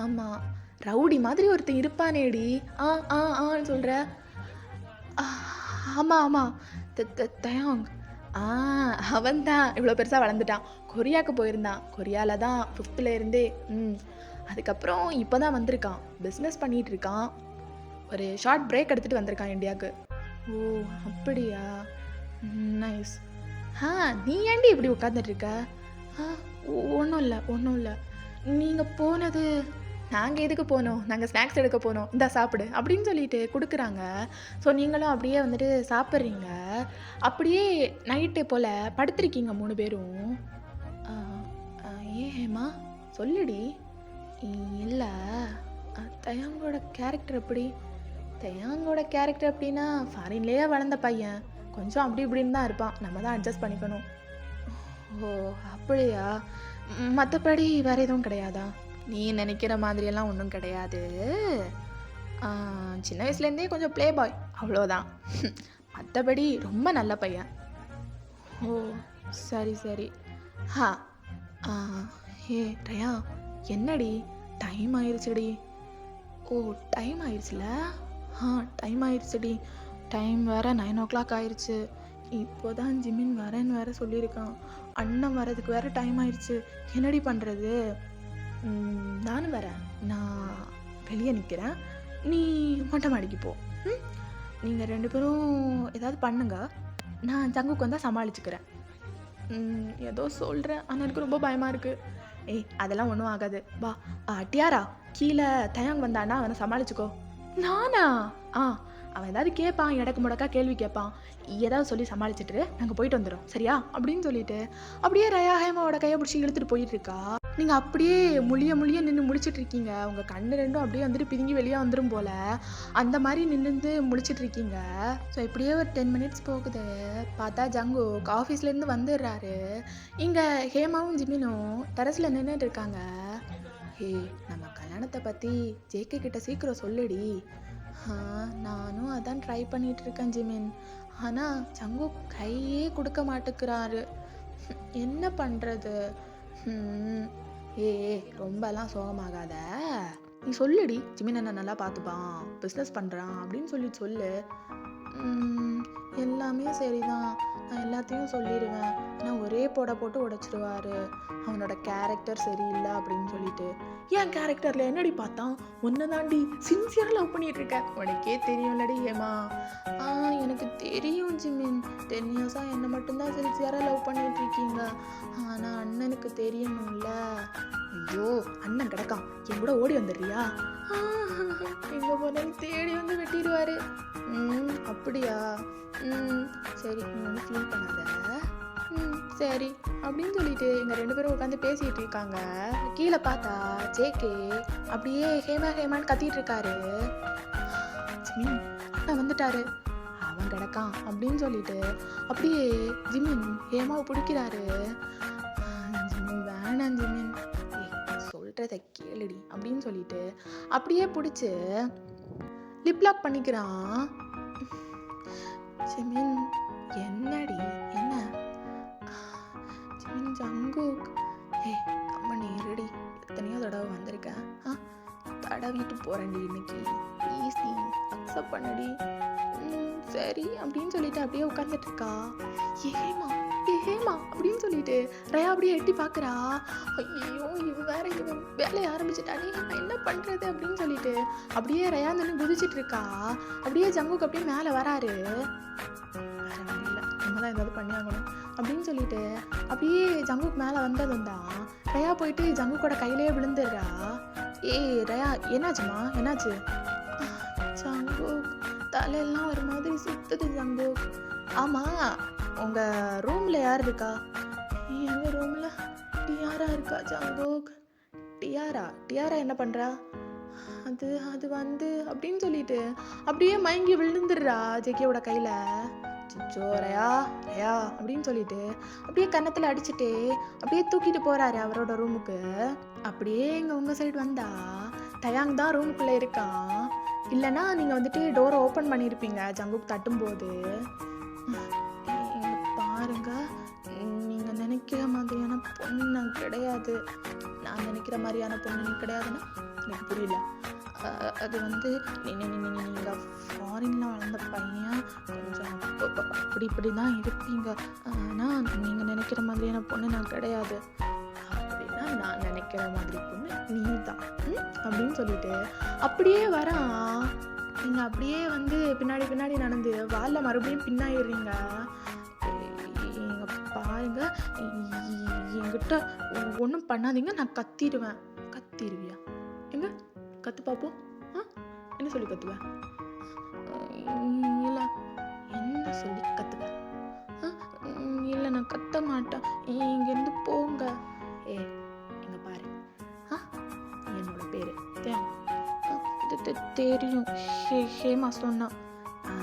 ஆமாம், ரவுடி மாதிரி ஒருத்தன் இருப்பானேடி. ஆன்னு சொல்கிற? ஆமாம் தயாங், அவன் தான் இவ்வளோ பெருசாக வளர்ந்துட்டான். கொரியாவுக்கு போயிருந்தான், கொரியாவில் தான் 5th இருந்தே. அதுக்கப்புறம் இப்போ தான் வந்திருக்கான், பிஸ்னஸ் பண்ணிகிட்டு இருக்கான். ஒரு ஷார்ட் பிரேக் எடுத்துகிட்டு வந்திருக்கான் இந்தியாவுக்கு. ஓ அப்படியா, நைஸ். நீ ஏண்டி இப்படி உட்காந்துட்ருக்க? ஒன்றும் இல்லை. நீங்கள் போனது, நாங்கள் எதுக்கு போனோம், நாங்கள் ஸ்நாக்ஸ் எடுக்க போனோம், இந்தா சாப்பிடு அப்படின்னு சொல்லிட்டு கொடுக்குறாங்க. ஸோ நீங்களும் அப்படியே வந்துட்டு சாப்பிட்றீங்க. அப்படியே நைட்டு போல் படுத்துருக்கீங்க 3 பேரும். ஏமா சொல்லுடி, இல்லை, தயாங்கோட கேரக்டர் எப்படி? தயாங்கோட கேரக்டர் எப்படின்னா, ஃபாரின்லேயே வளர்ந்த பையன், கொஞ்சம் அப்படி இப்படின்னு தான் இருப்பான். நம்ம தான் அட்ஜஸ்ட் பண்ணிக்கணும். ஓ, அப்படியா? மற்றபடி வேற எதுவும் கிடையாதா? நீ நினைக்கிற மாதிரியெல்லாம் ஒன்றும் கிடையாது. ஆ, சின்ன வயசுலேருந்தே கொஞ்சம் ப்ளே பாய், அவ்வளோதான். மற்றபடி ரொம்ப நல்ல பையன். ஓ, சரி சரி. ஹா, ஆ, ஹே ரயா, என்னடி டைம் ஆயிருச்சுடி. ஓ, டைம் ஆயிடுச்சுல. ஆ, டைம் ஆயிடுச்சுடி. டைம் வேற 9 o'clock ஆயிடுச்சு. இப்போதான் ஜிமின் வரேன்னு வேற சொல்லியிருக்கான். அண்ணன் வரதுக்கு வேற டைம் ஆயிடுச்சு. என்னடி பண்ணுறது? நானும் வரேன். நான் வெளியே நிற்கிறேன், நீ மொட்டை மாடிக்கு போ. ம், நீங்கள் 2 பேரும் ஏதாவது பண்ணுங்க, நான் ஜங்குக்கு வந்தால் சமாளிச்சுக்கிறேன். ஏதோ சொல்கிறேன், ஆனால் எனக்கு ரொம்ப பயமாக இருக்குது. ஏய், அதெல்லாம் ஒன்றும் ஆகாது, வா. டியாரா, கீழே தயாங் வந்தானா அவனை சமாளிச்சுக்கோ. நானா? ஆ, அவன் ஏதாவது கேட்பான், இடக்கு முடக்கா கேள்வி கேட்பான், ஏதாவது சொல்லி சமாளிச்சுட்டு நாங்கள் போயிட்டு வந்துடும், சரியா? அப்படின்னு சொல்லிட்டு அப்படியே ரயா ஹேமாவோட கையை பிடிச்சி இழுத்துட்டு போயிட்டு இருக்கா. நீங்கள் அப்படியே முழிய நின்று முழிச்சிட்டு இருக்கீங்க. உங்கள் கண்ணு ரெண்டும் அப்படியே வந்துட்டு பிதுங்கி வெளியே வந்துடும் போல், அந்த மாதிரி நின்று முழிச்சிட்டு இருக்கீங்க. ஸோ இப்படியே ஒரு 10 minutes போகுது. பார்த்தா ஜங்கு ஆஃபீஸ்லேருந்து வந்துடுறாரு. இங்கே ஹேமாவும் ஜிமினும் டெரஸில் நின்றுட்டு இருக்காங்க. ஹே, நம்ம கல்யாணத்தை பற்றி ஜேகே கிட்ட சீக்கிரம் சொல்லுடி. நானும் அதான் ட்ரை பண்ணிட்டு இருக்கேன் ஜிமின், ஆனால் ஜங்கு கையே கொடுக்க மாட்டேங்கிறாரு. என்ன பண்ணுறது? ஏ, ரொம்பலாம் சோகமாகாத, நீ சொல்லுடி. ஜிமின் என்ன நல்லா பார்த்துப்பான், பிஸ்னஸ் பண்ணுறான் அப்படின்னு சொல்லு. எல்லாமே சரிதான், நான் எல்லாத்தையும் சொல்லிடுவேன், ஆனால் ஒரே போட்டு உடைச்சிருவாரு. அவனோட கேரக்டர் சரியில்லை அப்படின்னு சொல்லிட்டு. என் கேரக்டரில் என்னடி பார்த்தான்? ஒன்றை தாண்டி சின்சியராக லவ் பண்ணிட்டு இருக்கேன். உனக்கே தெரியும்லடி ஏமா? எனக்கு தெரியும் ஜிமின், 10 years என்னை மட்டும்தான் சின்சியராக லவ் பண்ணிட்டு இருக்கீங்க, ஆனால் அண்ணனுக்கு தெரியணும்ல. ஐயோ, அண்ணன் கிடக்கான், என் கூட ஓடி வந்துடுறியா? எங்கே போனாலும் தேடி வந்து வெட்டிடுவாரு. அப்படியா? சரி, நீ ஒன்றும் ஃபீல் பண்ணாத. சரி அப்படின்னு சொல்லிட்டு எங்கள் 2 பேரும் உட்காந்து பேசிகிட்டு இருக்காங்க. கீழே பார்த்தா ஜேகே அப்படியே ஹேமான்னு கத்திட்டு இருக்காரு. ஜிமின், அண்ணா வந்துட்டாரு, அவன் கிடக்கான் அப்படின்னு சொல்லிட்டு அப்படியே ஜிமின் ஹேமாவை பிடிக்கிறாரு. ஜிமின், வேணாம் ஜிமின், சொல்கிறத கேளுடி அப்படின்னு சொல்லிட்டு அப்படியே பிடிச்சி லிப்லாக் பண்ணிக்கிறான். ஜிமின், என்னடி என்ன? ஜிமின், ஜங்குக், கம்மனி இருடி, எத்தனையோ தடவை வந்திருக்கேன், தடவிட்டு போகிறேன்டி இன்னைக்கு, ப்ளீஸ் நீ அக்செப்ட் பண்ணுடி. சரி அப்படின்னு சொல்லிட்டு அப்படியே உட்காந்துட்டு இருக்கா. ஏமா அப்படின்னு சொல்லிட்டு ரயா அப்படியே எட்டி பார்க்குறா. ஐயோ, இவன் வேலையை ஆரம்பிச்சுட்டானே, நான் என்ன பண்ணுறது அப்படின்னு சொல்லிட்டு அப்படியே ரயா நின்று குதிச்சிட்டு இருக்கா. அப்படியே ஜங்குக்கு அப்படியே மேலே வராரு. வேற வழி இல்லை, நம்ம தான் ஏதாவது பண்ணி ஆகணும் அப்படின்னு சொல்லிட்டு அப்படியே ஜங்குக்கு மேலே வந்ததும் தான் ரயா போயிட்டு ஜங்குக்கோட கையிலேயே விழுந்துடுறா. ஏய் ரயா, என்னாச்சுமா, என்னாச்சு? ஜங்குக், தலையெல்லாம் ஒரு மாதிரி சுத்துது ஜங்குக். ஆமாம், உங்கள் ரூமில் யார் இருக்கா? எங்கள் ரூமில் டியாரா இருக்கா ஜங்குக். டியாரா என்ன பண்ணுறா? அது வந்து அப்படின்னு சொல்லிட்டு அப்படியே மயங்கி விழுந்துடுறா ஜேகேவோட கையில். சிச்சோ, ரயா அப்படின்னு சொல்லிட்டு அப்படியே கன்னத்தில் அடிச்சுட்டு அப்படியே தூக்கிட்டு போகிறாரு அவரோட ரூமுக்கு. அப்படியே உங்கள் சைடு வந்தா தயாங் தான் ரூமுக்குள்ளே இருக்கான். இல்லைன்னா நீங்கள் வந்துட்டு டோரை ஓப்பன் பண்ணியிருப்பீங்க ஜங்குக் தட்டும்போது. பாருங்க, நீங்கள் நினைக்கிற மாதிரியான பொண்ணு நான் கிடையாது. நான் நினைக்கிற மாதிரியான பொண்ணு நீ கிடையாதுன்னா எனக்கு புரியல. அது வந்து நீங்கள் ஃபாரினில் வளர்ந்த பையன், கொஞ்சம் இப்படி தான் இருப்பீங்க, ஆனால் நீங்கள் நினைக்கிற மாதிரியான பொண்ணு நான் கிடையாது. அப்படின்னா நான் நினைக்கிற மாதிரி பொண்ணு நீ தான் அப்படின்னு சொல்லிட்டு அப்படியே வரான். நீங்கள் அப்படியே வந்து பின்னாடி நடந்து வாலில் மறுபடியும் பின்னாயிடுறீங்க. பாருங்க, என்கிட்ட ஒன்றும் பண்ணாதீங்க, நான் கத்திடுவேன். கத்திடுவியா? எங்க கத்து பார்ப்போம். என்ன சொல்லி கத்துவேன்? இல்லை, என்ன சொல்லி கத்துவேன்? இல்லை, நான் கத்த மாட்டேன், இங்கேருந்து போங்க. எங்க பாரு, என்னோட தெரியும். ஹேமா சொன்னா. ஆ,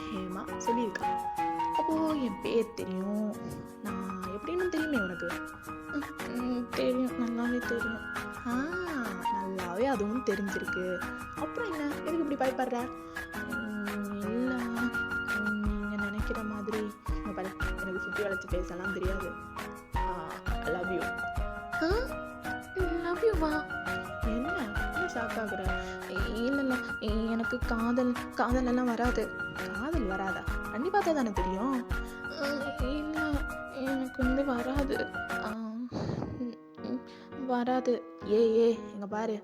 ஹேமா சொல்லியிருக்கா. அப்போது என் பேர் தெரியும், நான் எப்படின்னு தெரியுமே உனக்கு. தெரியும், நல்லாவே தெரியும். ஆ, நல்லாவே அதுவும் தெரிஞ்சிருக்கு. அப்புறம் என்ன, எதுக்கு இப்படி பயப்படுற? இல்லை, நீங்கள் நினைக்கிற மாதிரி இங்க பாரு, எனக்கு சுற்றி வளைச்சி பேசலாம் தெரியாது. Love you. லவ் யூவா? என்ன ஷாக் ஆகுற? இல்லை இல்லை, எனக்கு காதலெல்லாம் வராது. காதல் வராதா? பண்ணி பார்த்தா தானே தெரியும். இல்லை, எனக்கு வராது. வராது. எங்க பாரு,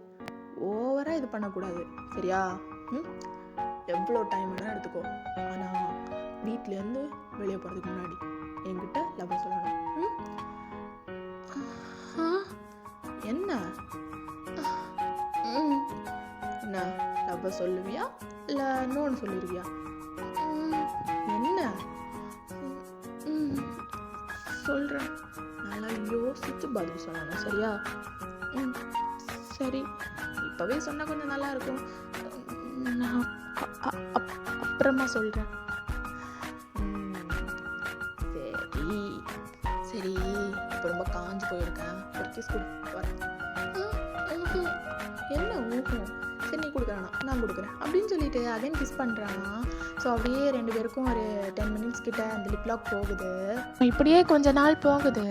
ஓவரா இது பண்ணக்கூடாது சரியா? எவ்வளோ டைம் வேணா எடுத்துக்கோ, ஆனால் வீட்டிலேருந்து வெளியே போகிறதுக்கு முன்னாடி என்கிட்ட லவ் சொல்லணும். என்ன என்ன லவ் சொல்லுவியா இல்லை நோன்னு சொல்லிடுவியா? என்ன சொல்கிறேன், நல்லா யோசித்து பதில் சொல்லணும் சரியா? சரி, இப்போவே சொன்னால் கொஞ்சம் நல்லா இருக்கும். நான் அப்புறமா சொல்கிறேன். சரி சரி, இப்போ ரொம்ப காஞ்சி போயிருக்கேன், ஒரு கிஸ் கொடுக்க வரேன். என்ன ஊகம்? சரி, நீ கொடுக்குறானா நான் கொடுக்குறேன் அப்படின்னு சொல்லிட்டு அகைன் கிஸ் பண்ணுறானா. ஸோ அப்படியே 2 பேருக்கும் ஒரு 10 மினிட்ஸ் கிட்ட அந்த லிப்லாக் போகுது. இப்படியே கொஞ்ச நாள் போகுது.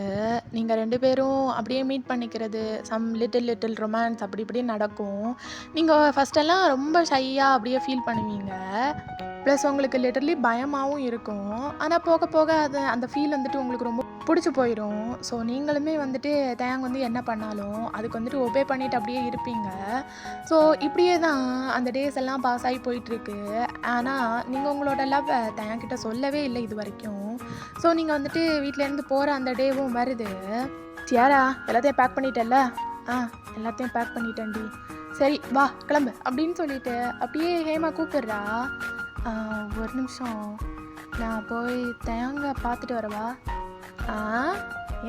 நீங்கள் 2 பேரும் அப்படியே மீட் பண்ணிக்கிறது, சம் லிட்டில் ரொமான்ஸ் அப்படி இப்படியே நடக்கும். நீங்கள் ஃபஸ்ட்டெல்லாம் ரொம்ப ஷையாக அப்படியே ஃபீல் பண்ணுவீங்க. ப்ளஸ் உங்களுக்கு லிட்டர்லி பயமாகவும் இருக்கும். ஆனால் போக போக அது அந்த ஃபீல் வந்துட்டு உங்களுக்கு ரொம்ப பிடிச்சி போயிடும். ஸோ நீங்களுமே வந்துட்டு தேங் வந்து என்ன பண்ணாலும் அதுக்கு வந்துட்டு ஒபே பண்ணிவிட்டு அப்படியே இருப்பீங்க. ஸோ இப்படியே தான் அந்த டேஸ் எல்லாம் பாஸ் ஆகி போயிட்டுருக்கு. ஆனால் நீங்கள் உங்களோட லவ் தேங்கிட்ட சொல்லவே இல்லை இது வரைக்கும். ஸோ நீங்கள் வந்துட்டு வீட்டிலேருந்து போகிற அந்த டேவும் வருது. சியாரா, எல்லாத்தையும் பேக் பண்ணிட்டல்ல? எல்லாத்தையும் பேக் பண்ணிட்டேன்டி. சரி வா கிளம்பு அப்படின்னு சொல்லிட்டு அப்படியே ஹேமா கூப்பிடுறா. ஒரு நிமிஷம், நான் போய் தேங்காய் பார்த்துட்டு வரவா?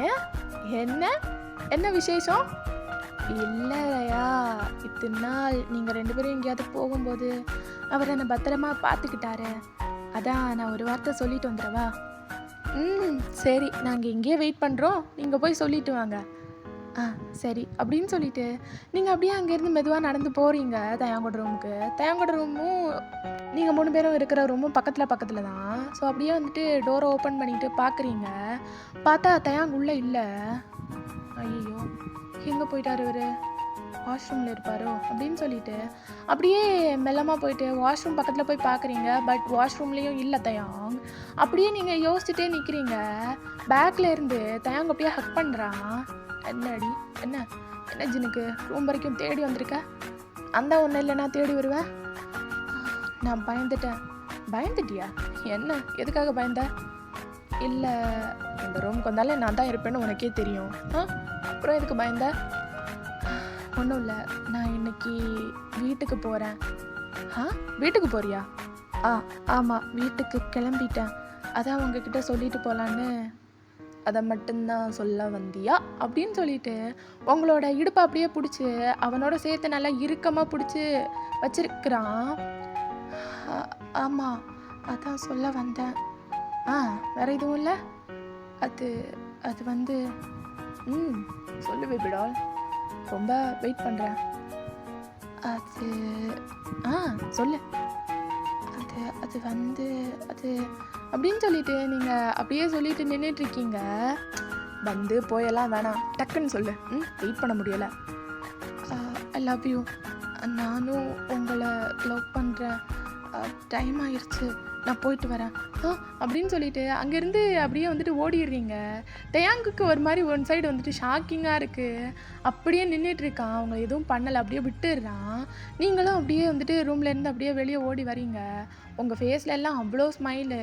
ஏன், என்ன விசேஷம்? இல்லையா, இத்தனை நாள் நீங்கள் 2 பேரும் எங்கேயாவது போகும்போது அவர் என்னை பத்திரமா பார்த்துக்கிட்டாரு. அதான் நான் ஒரு வார்த்தை சொல்லிட்டு வந்துடவா? சரி, நாங்கள் இங்கேயே வெயிட் பண்ணுறோம், நீங்கள் போய் சொல்லிட்டு வாங்க. சரி அப்படின்னு சொல்லிட்டு நீங்கள் அப்படியே அங்கேருந்து மெதுவாக நடந்து போகிறீங்க தயாங்கோட ரூமுக்கு. தயாங்கோட ரூமும் நீங்கள் 3 பேரும் இருக்கிற ரூமும் பக்கத்தில் தான். ஸோ அப்படியே வந்துட்டு டோரை ஓப்பன் பண்ணிவிட்டு பார்க்குறீங்க. பார்த்தா தயாங் உள்ளே இல்லை. ஐயோ, எங்கே போயிட்டார் இவர்? வாஷ்ரூமில் இருப்பாரோ அப்படின்னு சொல்லிட்டு அப்படியே மெல்லமாக போயிட்டு வாஷ்ரூம் பக்கத்தில் போய் பார்க்குறீங்க. பட் வாஷ்ரூம்லேயும் இல்லை தயாங். அப்படியே நீங்கள் யோசிச்சுட்டே நிற்கிறீங்க. பேக்கில் இருந்து தயாங் அப்படியே ஹக் பண்ணுறான். என்னடி, என்ன ஜினுக்கு ரூம் வரைக்கும் தேடி வந்திருக்க? அந்த ஒன்றும் இல்லை, நான் தேடி வருவேன். நான் பயந்துட்டேன். பயந்துட்டியா? என்ன, எதுக்காக பயந்த? இல்லை, இந்த ரூமுக்கு வந்தாலே நான் தான் இருப்பேன்னு உனக்கே தெரியும். அப்புறம் எதுக்கு பயந்த? ஒன்றும் இல்லை, நான் இன்னைக்கு வீட்டுக்கு போகிறேன். வீட்டுக்கு போறியா? ஆமாம், வீட்டுக்கு கிளம்பிட்டேன். அதான் உங்ககிட்ட சொல்லிட்டு போகலான்னு. அதை மட்டும்தான் சொல்ல வந்தியா அப்படின்னு சொல்லிட்டு உங்களோட இடுப்பை அப்படியே பிடிச்சி அவனோட சேர்த்து நல்லா இறுக்கமாக பிடிச்சி வச்சிருக்கிறான். ஆமாம், அதான் சொல்ல வந்தேன். வேற எதுவும் இல்லை? அது வந்து சொல்லு பேபிடால், ரொம்ப வெயிட் பண்ணுறேன். அது சொல்லு. அது வந்து அப்படின்னு சொல்லிட்டு நீங்கள் அப்படியே சொல்லிட்டு நின்றுட்டுருக்கீங்க. வந்து போயெல்லாம் வேணாம், டக்குன்னு சொல்லு. வெயிட் பண்ண முடியலை. I love you. நானும் உங்களை லவ் பண்ணுறேன். டைம் ஆயிடுச்சு, நான் போயிட்டு வரேன் அப்படின்னு சொல்லிட்டு அங்கேருந்து அப்படியே வந்துட்டு ஓடிடுறீங்க. தயாங்குக்கு ஒரு மாதிரி ஒன் சைடு வந்துட்டு ஷாக்கிங்காக இருக்குது. அப்படியே நின்றுட்டுருக்கான், அவங்க எதுவும் பண்ணலை, அப்படியே விட்டுடுறான். நீங்களும் அப்படியே வந்துட்டு ரூம்லேருந்து அப்படியே வெளியே ஓடி வரீங்க. உங்கள் ஃபேஸில் எல்லாம் அவ்வளோ ஸ்மைலு,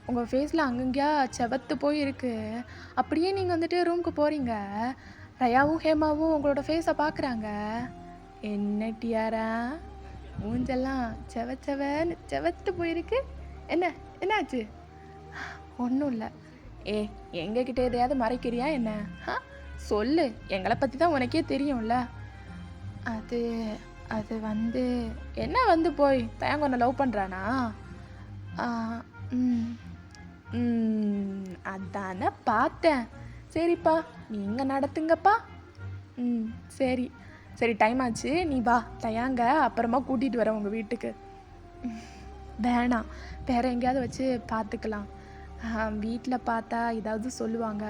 உங்கள் ஃபேஸில் அங்கங்கேயா செவத்து போய் இருக்குது. அப்படியே நீங்கள் வந்துட்டு ரூமுக்கு போகிறீங்க. ரயாவும் ஹேமாவும் உங்களோட ஃபேஸை பார்க்குறாங்க. என்ன டியாரா, மூஞ்செல்லாம் செவத்து போயிருக்கு, என்னாச்சு? ஒன்றும் இல்லை. எங்ககிட்ட எதையாவது மறைக்கிறியா என்ன? சொல்லு, எங்களை பற்றி தான் உனக்கே தெரியும்ல. அது வந்து என்ன வந்து போய் தயங்க உன்னை லவ் பண்ணுறானா? ம் அதானே பார்த்தேன். சரிப்பா, நீங்கள் நடத்துங்கப்பா. ம் சரி சரி, டைம் ஆச்சு, நீ வா தயாங்க, அப்புறமா கூட்டிகிட்டு வரேன் உங்கள் வீட்டுக்கு. வேணாம், வேற எங்கேயாவது வச்சு பார்த்துக்கலாம். வீட்டில் பார்த்தா ஏதாவது சொல்லுவாங்க.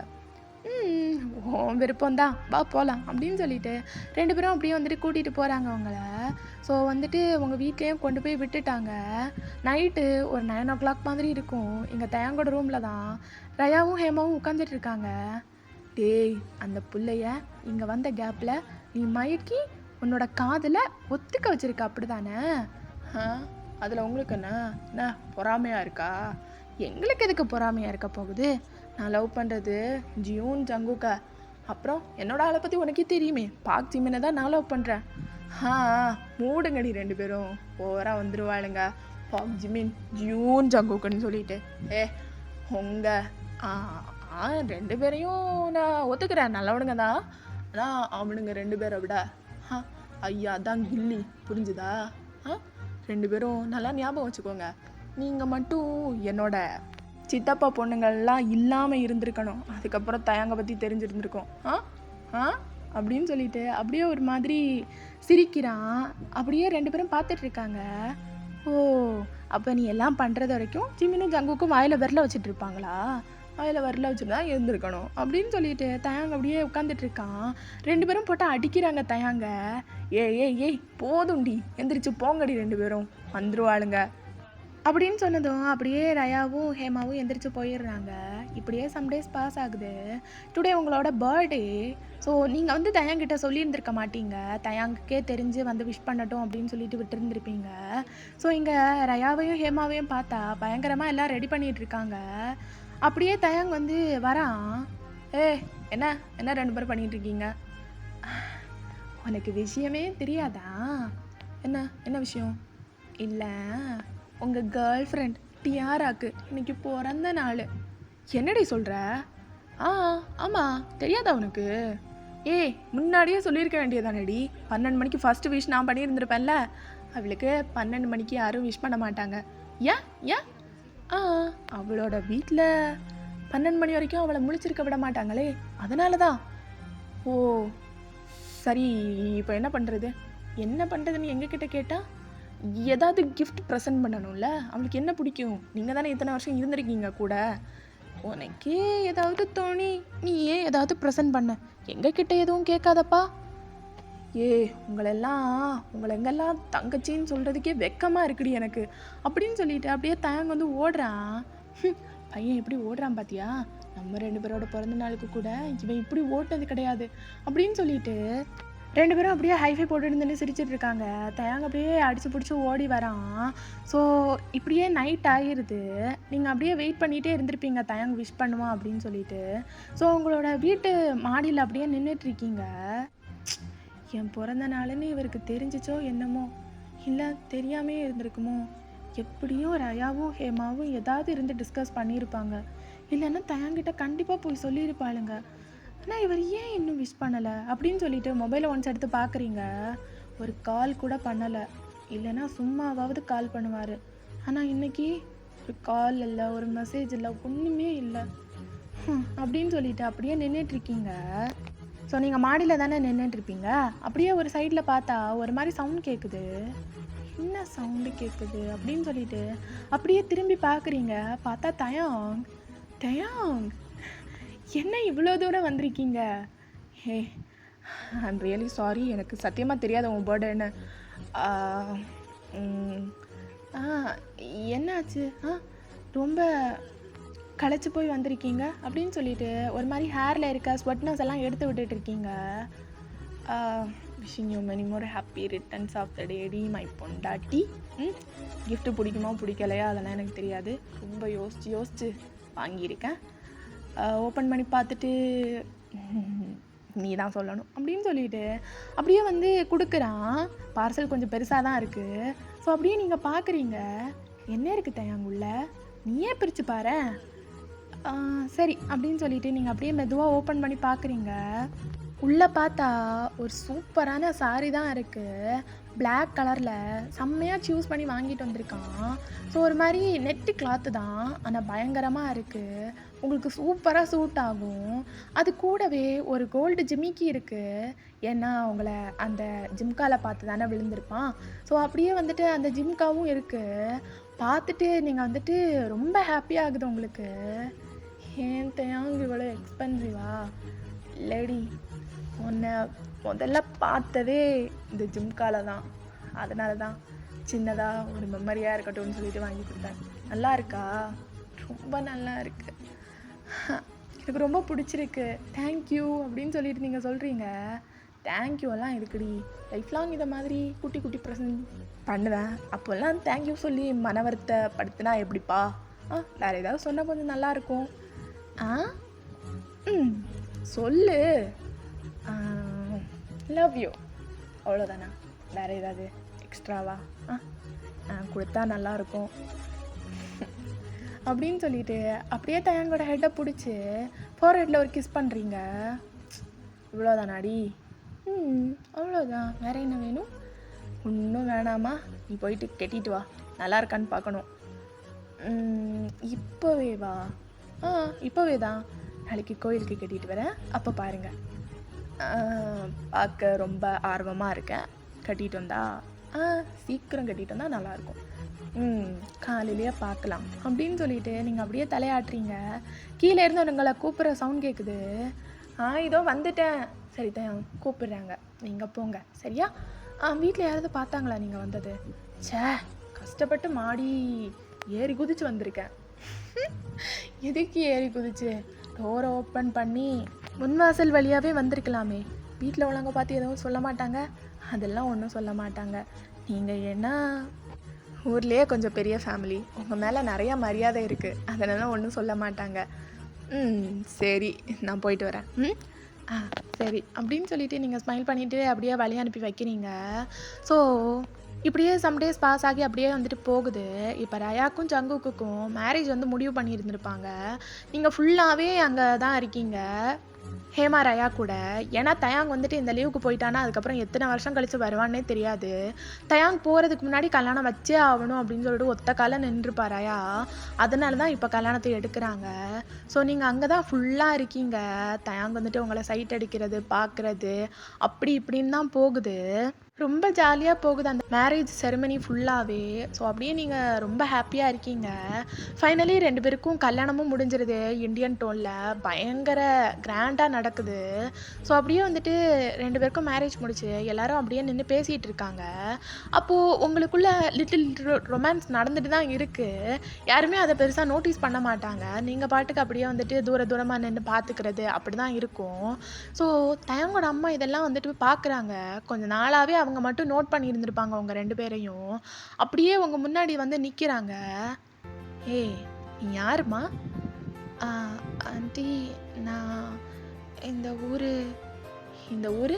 உன் விருப்பம்தான், வா போகலாம் அப்படின்னு சொல்லிட்டு 2 பேரும் அப்படியே வந்துட்டு கூட்டிகிட்டு போகிறாங்க அவங்கள. ஸோ வந்துட்டு உங்கள் வீட்லேயும் கொண்டு போய் விட்டுட்டாங்க. நைட்டு ஒரு 9 o'clock மாதிரி இருக்கும். எங்கள் தயாங்கோட ரூமில் தான் ரயாவும் ஹேமாவும் உட்காந்துட்டு இருக்காங்க. டேய், அந்த பிள்ளைய இங்கே வந்த கேப்பில் நீ மயக்கி உன்னோட காதில் ஒத்துக்க வச்சிருக்க, அப்படி தானே? அதில் உங்களுக்கு என்ன பொறாமையாக இருக்கா? எங்களுக்கு எதுக்கு பொறாமையாக இருக்க போகுது? நான் லவ் பண்ணுறது ஜியூன் ஜங்குக்க. அப்புறம் என்னோட ஆளை பற்றி உனக்கே தெரியுமே, பாக் ஜிமினை தான் நான் லவ் பண்ணுறேன். மூடுங்கடி 2 பேரும், ஓவராக வந்துடுவாளுங்க. பாக் ஜிமின் ஜியூன் ஜங்குக்குன்னு சொல்லிட்டு உங்கள் 2 பேரையும் நான் ஒத்துக்கிறேன், நல்லவனுங்க தான். ஆனால் அவனுங்க 2 பேரை விட ஐயா தான் கில்லி, புரிஞ்சுதா? 2 பேரும் நல்லா ஞாபகம் வச்சுக்கோங்க. நீங்கள் மட்டும் என்னோட சித்தப்பா பொண்ணுங்கள்லாம் இல்லாமல் இருந்திருக்கணும், அதுக்கப்புறம் தயாங்க பற்றி தெரிஞ்சிருந்துருக்கோம். அப்படின்னு சொல்லிட்டு அப்படியே ஒரு மாதிரி சிரிக்கிறான். அப்படியே 2 பேரும் பார்த்துட்ருக்காங்க. ஓ, அப்போ நீ எல்லாம் பண்ணுறது வரைக்கும் ஜிமினும் ஜங்குக்கும் வாயில் விரல வச்சுட்டு இருப்பாங்களா? வாயில் விரல வச்சுட்டு தான் இருந்திருக்கணும் அப்படின்னு சொல்லிட்டு தயாங்க அப்படியே உட்காந்துட்ருக்கான். 2 பேரும் போட்டு அடிக்கிறாங்க தயாங்க. ஏய் போதும்டி, எந்திரிச்சு போங்கடி 2 பேரும், வந்துருவாளுங்க அப்படின்னு சொன்னதும் அப்படியே ரயாவும் ஹேமாவும் எந்திரிச்சு போயிடுறாங்க. இப்படியே சம்டேஸ் பாஸ் ஆகுது. டுடே உங்களோட பர்த்டே. ஸோ நீங்கள் வந்து தயாங்கிட்ட சொல்லியிருந்திருக்க மாட்டீங்க, தயாங்குக்கே தெரிஞ்சு வந்து விஷ் பண்ணட்டும் அப்படின்னு சொல்லிட்டு விட்டுருந்துருப்பீங்க. ஸோ இங்கே ரயாவையும் ஹேமாவையும் பார்த்தா பயங்கரமாக எல்லாம் ரெடி பண்ணிகிட்டு இருக்காங்க. அப்படியே தயாங் வந்து வரான். என்ன 2 பேரும் பண்ணிகிட்ருக்கீங்க? உனக்கு விஷயமே தெரியாதா? என்ன விஷயம்? இல்லை, உங்கள் கேர்ள் ஃப்ரெண்ட் டியாராக்கு இன்னைக்கு பிறந்த நாள். என்னடி சொல்கிற? ஆமாம், தெரியாதா உனக்கு? முன்னாடியே சொல்லியிருக்க வேண்டியதானடி. 12 மணிக்கு ஃபஸ்ட்டு விஷ் நான் பண்ணியிருந்திருப்பேன்ல. அவளுக்கு 12 மணிக்கு யாரும் விஷ் பண்ண மாட்டாங்க. ஏன்? அவளோட வீட்டில் 12 மணி வரைக்கும் அவளை முழிச்சிருக்க விட மாட்டாங்களே, அதனால தான். ஓ சரி, இப்போ என்ன பண்ணுறதுன்னு எங்ககிட்ட கேட்டால் ஏதாவது கிஃப்ட் ப்ரெசென்ட் பண்ணணும்ல. அவளுக்கு என்ன பிடிக்கும்? நீங்கள் தானே இத்தனை வருஷம் இருந்திருக்கீங்க கூட. உனக்கே ஏதாவது தோணி நீ ஏன் ஏதாவது ப்ரெசென்ட் பண்ண, எங்ககிட்ட எதுவும் கேட்காதப்பா. உங்களை எங்கெல்லாம் தங்கச்சின்னு சொல்கிறதுக்கே வெக்கமாக இருக்குடி எனக்கு அப்படின்னு சொல்லிட்டு அப்படியே தயாங்க வந்து ஓடுறான். பையன் எப்படி ஓடுறான் பார்த்தியா? நம்ம 2 பேரோட பிறந்த நாளுக்கு கூட இவன் இப்படி ஓட்டது கிடையாது அப்படின்னு சொல்லிட்டு 2 பேரும் அப்படியே ஹைஃபை போட்டுட்டு நின்று சிரிச்சிட்டு இருக்காங்க. தயாங்க அப்படியே அடிச்சு பிடிச்சி ஓடி வரான். ஸோ இப்படியே நைட் ஆகிடுது. நீங்கள் அப்படியே வெயிட் பண்ணிகிட்டே இருந்திருப்பீங்க தயாங்க விஷ் பண்ணுவான் அப்படின்னு சொல்லிட்டு. ஸோ உங்களோட வீட்டு மாடியில் அப்படியே நின்றுட்டுருக்கீங்க. என் பிறந்த நாளுன்னு இவருக்கு தெரிஞ்சிச்சோ என்னமோ, இல்லை தெரியாமே இருந்திருக்குமோ. எப்படியும் ரயாவும் ஹேமாவும் ஏதாவது இருந்து டிஸ்கஸ் பண்ணியிருப்பாங்க, இல்லைன்னா தயாங்கிட்ட கண்டிப்பாக போய் சொல்லியிருப்பாளுங்க. ஆனால் இவர் ஏன் இன்னும் விஷ் பண்ணலை அப்படின்னு சொல்லிட்டு மொபைலை ஒன்ஸ் எடுத்து பார்க்குறீங்க. ஒரு கால் கூட பண்ணலை, இல்லைன்னா சும்மாவாவது கால் பண்ணுவார். ஆனால் இன்றைக்கி ஒரு கால் இல்லை, ஒரு மெசேஜ் இல்லை, ஒன்றுமே இல்லை அப்படின்னு சொல்லிட்டு அப்படியே நின்றுட்டுருக்கீங்க. ஸோ நீங்கள் மாடியில் தானே நின்றுட்டுருப்பீங்க. அப்படியே ஒரு சைடில் பார்த்தா ஒரு மாதிரி சவுண்ட் கேட்குது. என்ன சவுண்டு கேட்குது அப்படின்னு சொல்லிட்டு அப்படியே திரும்பி பார்க்குறீங்க. பார்த்தா தயாங். என்ன இவ்வளோ தூரம் வந்திருக்கீங்க? ஐம் ரியலி சாரி, எனக்கு சத்தியமாக தெரியாது உன் பர்த்டேன்னு. என்னாச்சு? ரொம்ப களைச்சி போய் வந்திருக்கீங்க அப்படின்னு சொல்லிட்டு ஒரு மாதிரி ஹேரில் இருக்க ஸ்வெட்னஸ் எல்லாம் எடுத்து விட்டுட்டு இருக்கீங்க. Wishing you many more happy returns of the daddy my பொண்டாட்டி. கிஃப்ட்டு பிடிக்குமா பிடிக்கலையா அதெல்லாம் எனக்கு தெரியாது, ரொம்ப யோசிச்சு வாங்கியிருக்கேன். ஓப்பன் பண்ணி பார்த்துட்டு நீ தான் சொல்லணும் அப்படின்னு சொல்லிட்டு அப்படியே வந்து கொடுக்குறான். பார்சல் கொஞ்சம் பெருசாக தான் இருக்குது. ஸோ அப்படியே நீங்கள் பார்க்குறீங்க, என்ன இருக்குது தயாங்குள்ள, நீயே பிரித்து பாரு. சரி அப்படின்னு சொல்லிட்டு நீங்கள் அப்படியே மெதுவாக ஓப்பன் பண்ணி பார்க்குறீங்க. உள்ள பார்த்தா ஒரு சூப்பரான சாரி தான் இருக்கு. பிளாக் கலர்ல செம்மையா சூஸ் பண்ணி வாங்கிட்டு வந்திருக்கான். ஸோ ஒரு மாரி நெட்டு கிளாத்து தான். ஆனா பயங்கரமா இருக்கு. உங்களுக்கு சூப்பரா சூட் ஆகும். அது கூடவே ஒரு கோல்டு ஜிமிக்கி இருக்கு. ஏன்னா உங்கள அந்த ஜிம்கால பார்த்து தானே விழுந்திருப்பான். ஸோ அப்படியே வந்துட்டு அந்த ஜிம்காவும் இருக்கு. பார்த்துட்டு நீங்க வந்துட்டு ரொம்ப ஹேப்பியா ஆகுது உங்களுக்கு. ஏன் தேங்க் இவ்வளோ எக்ஸ்பென்சிவா? இல்லடி, உன்னை முதல்ல பார்த்ததே இந்த ஜிம்கால தான். அதனால தான் சின்னதாக ஒரு மெமரியாக இருக்கட்டும்னு சொல்லிட்டு வாங்கி கொடுத்தேன். நல்லா இருக்கா? ரொம்ப நல்லா இருக்கு. எனக்கு ரொம்ப பிடிச்சிருக்கு. தேங்க்யூ அப்படின்னு சொல்லிட்டு நீங்கள் சொல்கிறீங்க. தேங்க்யூ எல்லாம் இருக்குடி. லைஃப் லாங் இதை மாதிரி குட்டி குட்டி ப்ரெசன்ட் பண்ணுவேன். அப்போல்லாம் தேங்க்யூ சொல்லி மனவருத்தப்படுத்தினா எப்படிப்பா? வேறு ஏதாவது சொன்னால் கொஞ்சம் நல்லாயிருக்கும். ம் சொல்லு. லவ் யூ, அவ்வளோதானா? வேறு ஏதாவது எக்ஸ்ட்ராவா கொடுத்தா நல்லாயிருக்கும் அப்படின்னு சொல்லிட்டு அப்படியே தயாங்கோட ஹெட்டை பிடிச்சி ஃபோர் ஹெட்டில் ஒரு கிஸ் பண்ணுறீங்க. இவ்வளோதானாடி? அவ்வளோதான். வேற என்ன வேணும்? ஒன்றும் வேணாமா? நீ போயிட்டு கெட்டிட்டு வா, நல்லா இருக்கான்னு பார்க்கணும். இப்போவே வா. இப்போவே தான். நாளைக்கு கோயிலுக்கு கட்டிட்டு வரேன், அப்போ பாருங்கள். பார்க்க ரொம்ப ஆர்வமாக இருக்கேன். கட்டிட்டு வந்தா சீக்கிரம் கட்டிட்டு வந்தால் நல்லாயிருக்கும். காலையிலேயே பார்க்கலாம் அப்படின்னு சொல்லிட்டு நீங்கள் அப்படியே தலையாட்டுறீங்க. கீழே இருந்து உங்களை கூப்பிட்ற சவுண்ட் கேட்குது. இதோ வந்துட்டேன். சரி தான் கூப்பிடுறாங்க, நீங்கள் போங்க. சரியா? வீட்டில் யாராவது பார்த்தாங்களா நீங்கள் வந்தது? கஷ்டப்பட்டு மாடி ஏறி குதிச்சு வந்திருக்கேன். எதுக்கு ஏறி குதிச்சு? டோரை ஓப்பன் பண்ணி முன்வாசல் வழியாகவே வந்திருக்கலாமே. வீட்டில் உள்ளவங்க பார்த்து எதுவும் சொல்ல மாட்டாங்க? அதெல்லாம் ஒன்றும் சொல்ல மாட்டாங்க. நீங்கள் ஏன்னா ஊர்லேயே கொஞ்சம் பெரிய ஃபேமிலி, உங்கள் மேலே நிறையா மரியாதை இருக்குது, அதனால ஒன்றும் சொல்ல மாட்டாங்க. சரி, நான் போயிட்டு வரேன். சரி அப்படின்னு சொல்லிட்டு நீங்கள் ஸ்மைல் பண்ணிவிட்டு அப்படியே வழி அனுப்பி வைக்கிறீங்க. ஸோ இப்படியே சம்டேஸ் பாஸ் ஆகி அப்படியே வந்துட்டு போகுது. இப்போ ரயாக்கும் ஜங்குக்குக்கும் மேரேஜ் வந்து முடிவு பண்ணியிருந்துருப்பாங்க. நீங்கள் ஃபுல்லாகவே அங்கே தான் இருக்கீங்க ஹேமா ரயா கூட. ஏன்னா தயாங் வந்துட்டு இந்த லீவுக்கு போயிட்டானா அதுக்கப்புறம் எத்தனை வருஷம் கழித்து வருவான்னே தெரியாது. தயாங் போகிறதுக்கு முன்னாடி கல்யாணம் வச்சே ஆகணும் அப்படின்னு சொல்லிட்டு ஒத்த காலம் நின்றுப்பா ரயா. அதனால தான் இப்போ கல்யாணத்தை எடுக்கிறாங்க. ஸோ நீங்கள் அங்கே தான் ஃபுல்லாக இருக்கீங்க. தயாங் வந்துட்டு உங்களை சைட் அடிக்கிறது பார்க்குறது அப்படி இப்படின்னு தான் போகுது. ரொம்ப ஜாலியாக போகுது அந்த மேரேஜ் செரிமனி ஃபுல்லாகவே. ஸோ அப்படியே நீங்கள் ரொம்ப ஹாப்பியாக இருக்கீங்க. ஃபைனலி 2 பேருக்கும் கல்யாணமும் முடிஞ்சிருது. இந்தியன் டோனில் பயங்கர கிராண்டாக நடக்குது. ஸோ அப்படியே வந்துட்டு 2 பேருக்கும் மேரேஜ் முடிச்சு எல்லோரும் அப்படியே நின்று பேசிகிட்டு இருக்காங்க. அப்போது உங்களுக்குள்ள லிட்டில் ரொமான்ஸ் நடந்துட்டு தான் இருக்குது. யாருமே அதை பெருசாக நோட்டீஸ் பண்ண மாட்டாங்க. நீங்கள் பாட்டுக்கு அப்படியே வந்துட்டு தூரமாக நின்று பார்த்துக்கிறது அப்படி தான் இருக்கும். ஸோ தயங்கோட அம்மா இதெல்லாம் வந்துட்டு பார்க்குறாங்க. கொஞ்சம் நாளாகவே அவங்க மட்டும் நோட் பண்ணியிருந்திருப்பாங்க உங்கள் 2 பேரையும். அப்படியே உங்கள் முன்னாடி வந்து நிற்கிறாங்க. ஏய், நீ யாருமா? ஆண்டி, நான் இந்த ஊர்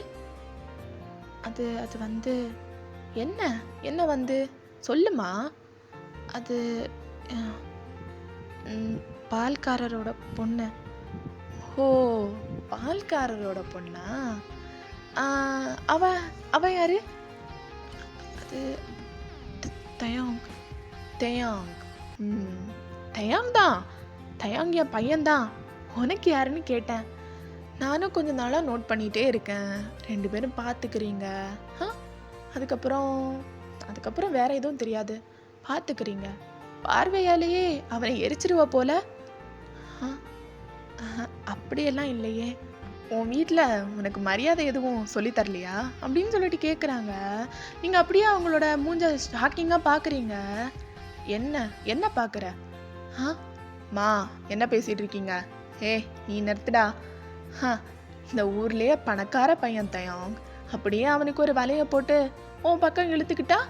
அது வந்து என்ன வந்து சொல்லுமா? அது பால்காரரோட பொண்ணு. ஓ, பால்காரரோட பொண்ணா? அவ யாரு? அது தயாங். தயாங் தான். தயாங் என் பையன்தான். உனக்கு யாருன்னு கேட்டேன். நானும் கொஞ்ச நாளாக நோட் பண்ணிகிட்டே இருக்கேன். 2 பேரும் பார்த்துக்கிறீங்க. அதுக்கப்புறம் வேற எதுவும் தெரியாது. பார்த்துக்கிறீங்க. பார்வையாலேயே அவனை எரிச்சிருவ போல. அப்படியெல்லாம் இல்லையே. உன் வீட்டில் உனக்கு மரியாதை எதுவும் சொல்லித்தரலையா அப்படின்னு சொல்லிட்டு கேட்குறாங்க. நீங்கள் அப்படியே அவங்களோட மூஞ்ச ஷாக்கிங்காக பார்க்குறீங்க. என்ன பார்க்குற? மா, என்ன பேசிகிட்டு இருக்கீங்க? நீ நிறுத்துடா. இந்த ஊர்லேயே பணக்கார பையன் தயாங். அப்படியே அவனுக்கு ஒரு வலையை போட்டு உன் பக்கம் இழுத்துக்கிட்டா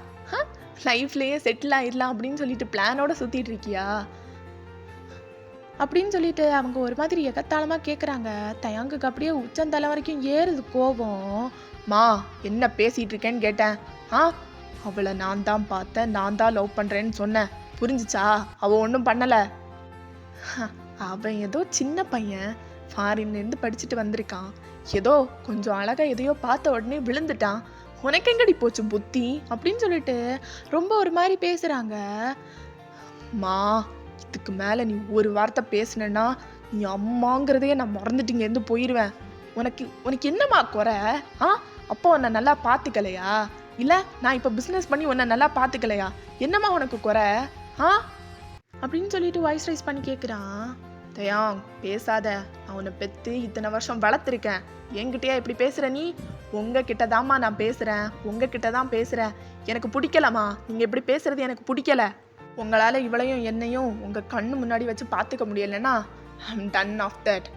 லைஃப்லேயே செட்டில் ஆயிடலாம் அப்படின்னு சொல்லிட்டு பிளானோட சுற்றிட்டு இருக்கியா அப்படின்னு சொல்லிட்டு அவங்க ஒரு மாதிரி எகத்தாளமாக கேட்குறாங்க. தயாங்குக்கு அப்படியே உச்சந்தலை வரைக்கும் ஏறுது கோபம். மா, என்ன பேசிகிட்டு இருக்கேன்னு கேட்டேன். அவளை நான் தான் பார்த்தேன், நான் தான் லவ் பண்ணுறேன்னு சொன்னேன். புரிஞ்சிச்சா? அவள் ஒன்றும் பண்ணலை. அவன் ஏதோ சின்ன பையன், ஃபாரின்லேருந்து படிச்சுட்டு வந்திருக்கான். ஏதோ கொஞ்சம் அழகா எதையோ பார்த்த உடனே விழுந்துட்டான், உனக்கு எங்கடி போச்சு புத்தி அப்படின்னு சொல்லிட்டு ரொம்ப ஒரு மாதிரி பேசுறாங்க. மா, இதுக்கு மேல நீ ஒரு வார்த்தை பேசுனா நீ அம்மாங்கிறதையே நான் மறந்துட்டு இங்க இருந்து போயிடுவேன். உனக்கு உனக்கு என்னம்மா குறை? அப்போ உன்னை நல்லா பார்த்துக்கலையா? இல்லை நான் இப்போ பிஸ்னஸ் பண்ணி உன்னை நல்லா பார்த்துக்கலையா? என்னம்மா உனக்கு குறை? அப்படின்னு சொல்லிட்டு வாய்ஸ் ரைஸ் பண்ணி கேட்குறான். தயாங் பேசாத, நான் உன்னை பெற்று இத்தனை வருஷம் வளர்த்துருக்கேன், என்கிட்டயா இப்படி பேசுகிற நீ? உங்ககிட்ட தாம்மா நான் பேசுகிறேன், உங்ககிட்ட தான் பேசுகிறேன். எனக்கு பிடிக்கலம்மா, நீங்கள் இப்படி பேசுகிறது எனக்கு பிடிக்கல. உங்களால் இவளையும் என்னையும் உங்கள் கண்ணு முன்னாடி வச்சு பார்த்துக்க முடியலைன்னா ஐம் டன் ஆஃப் தட்.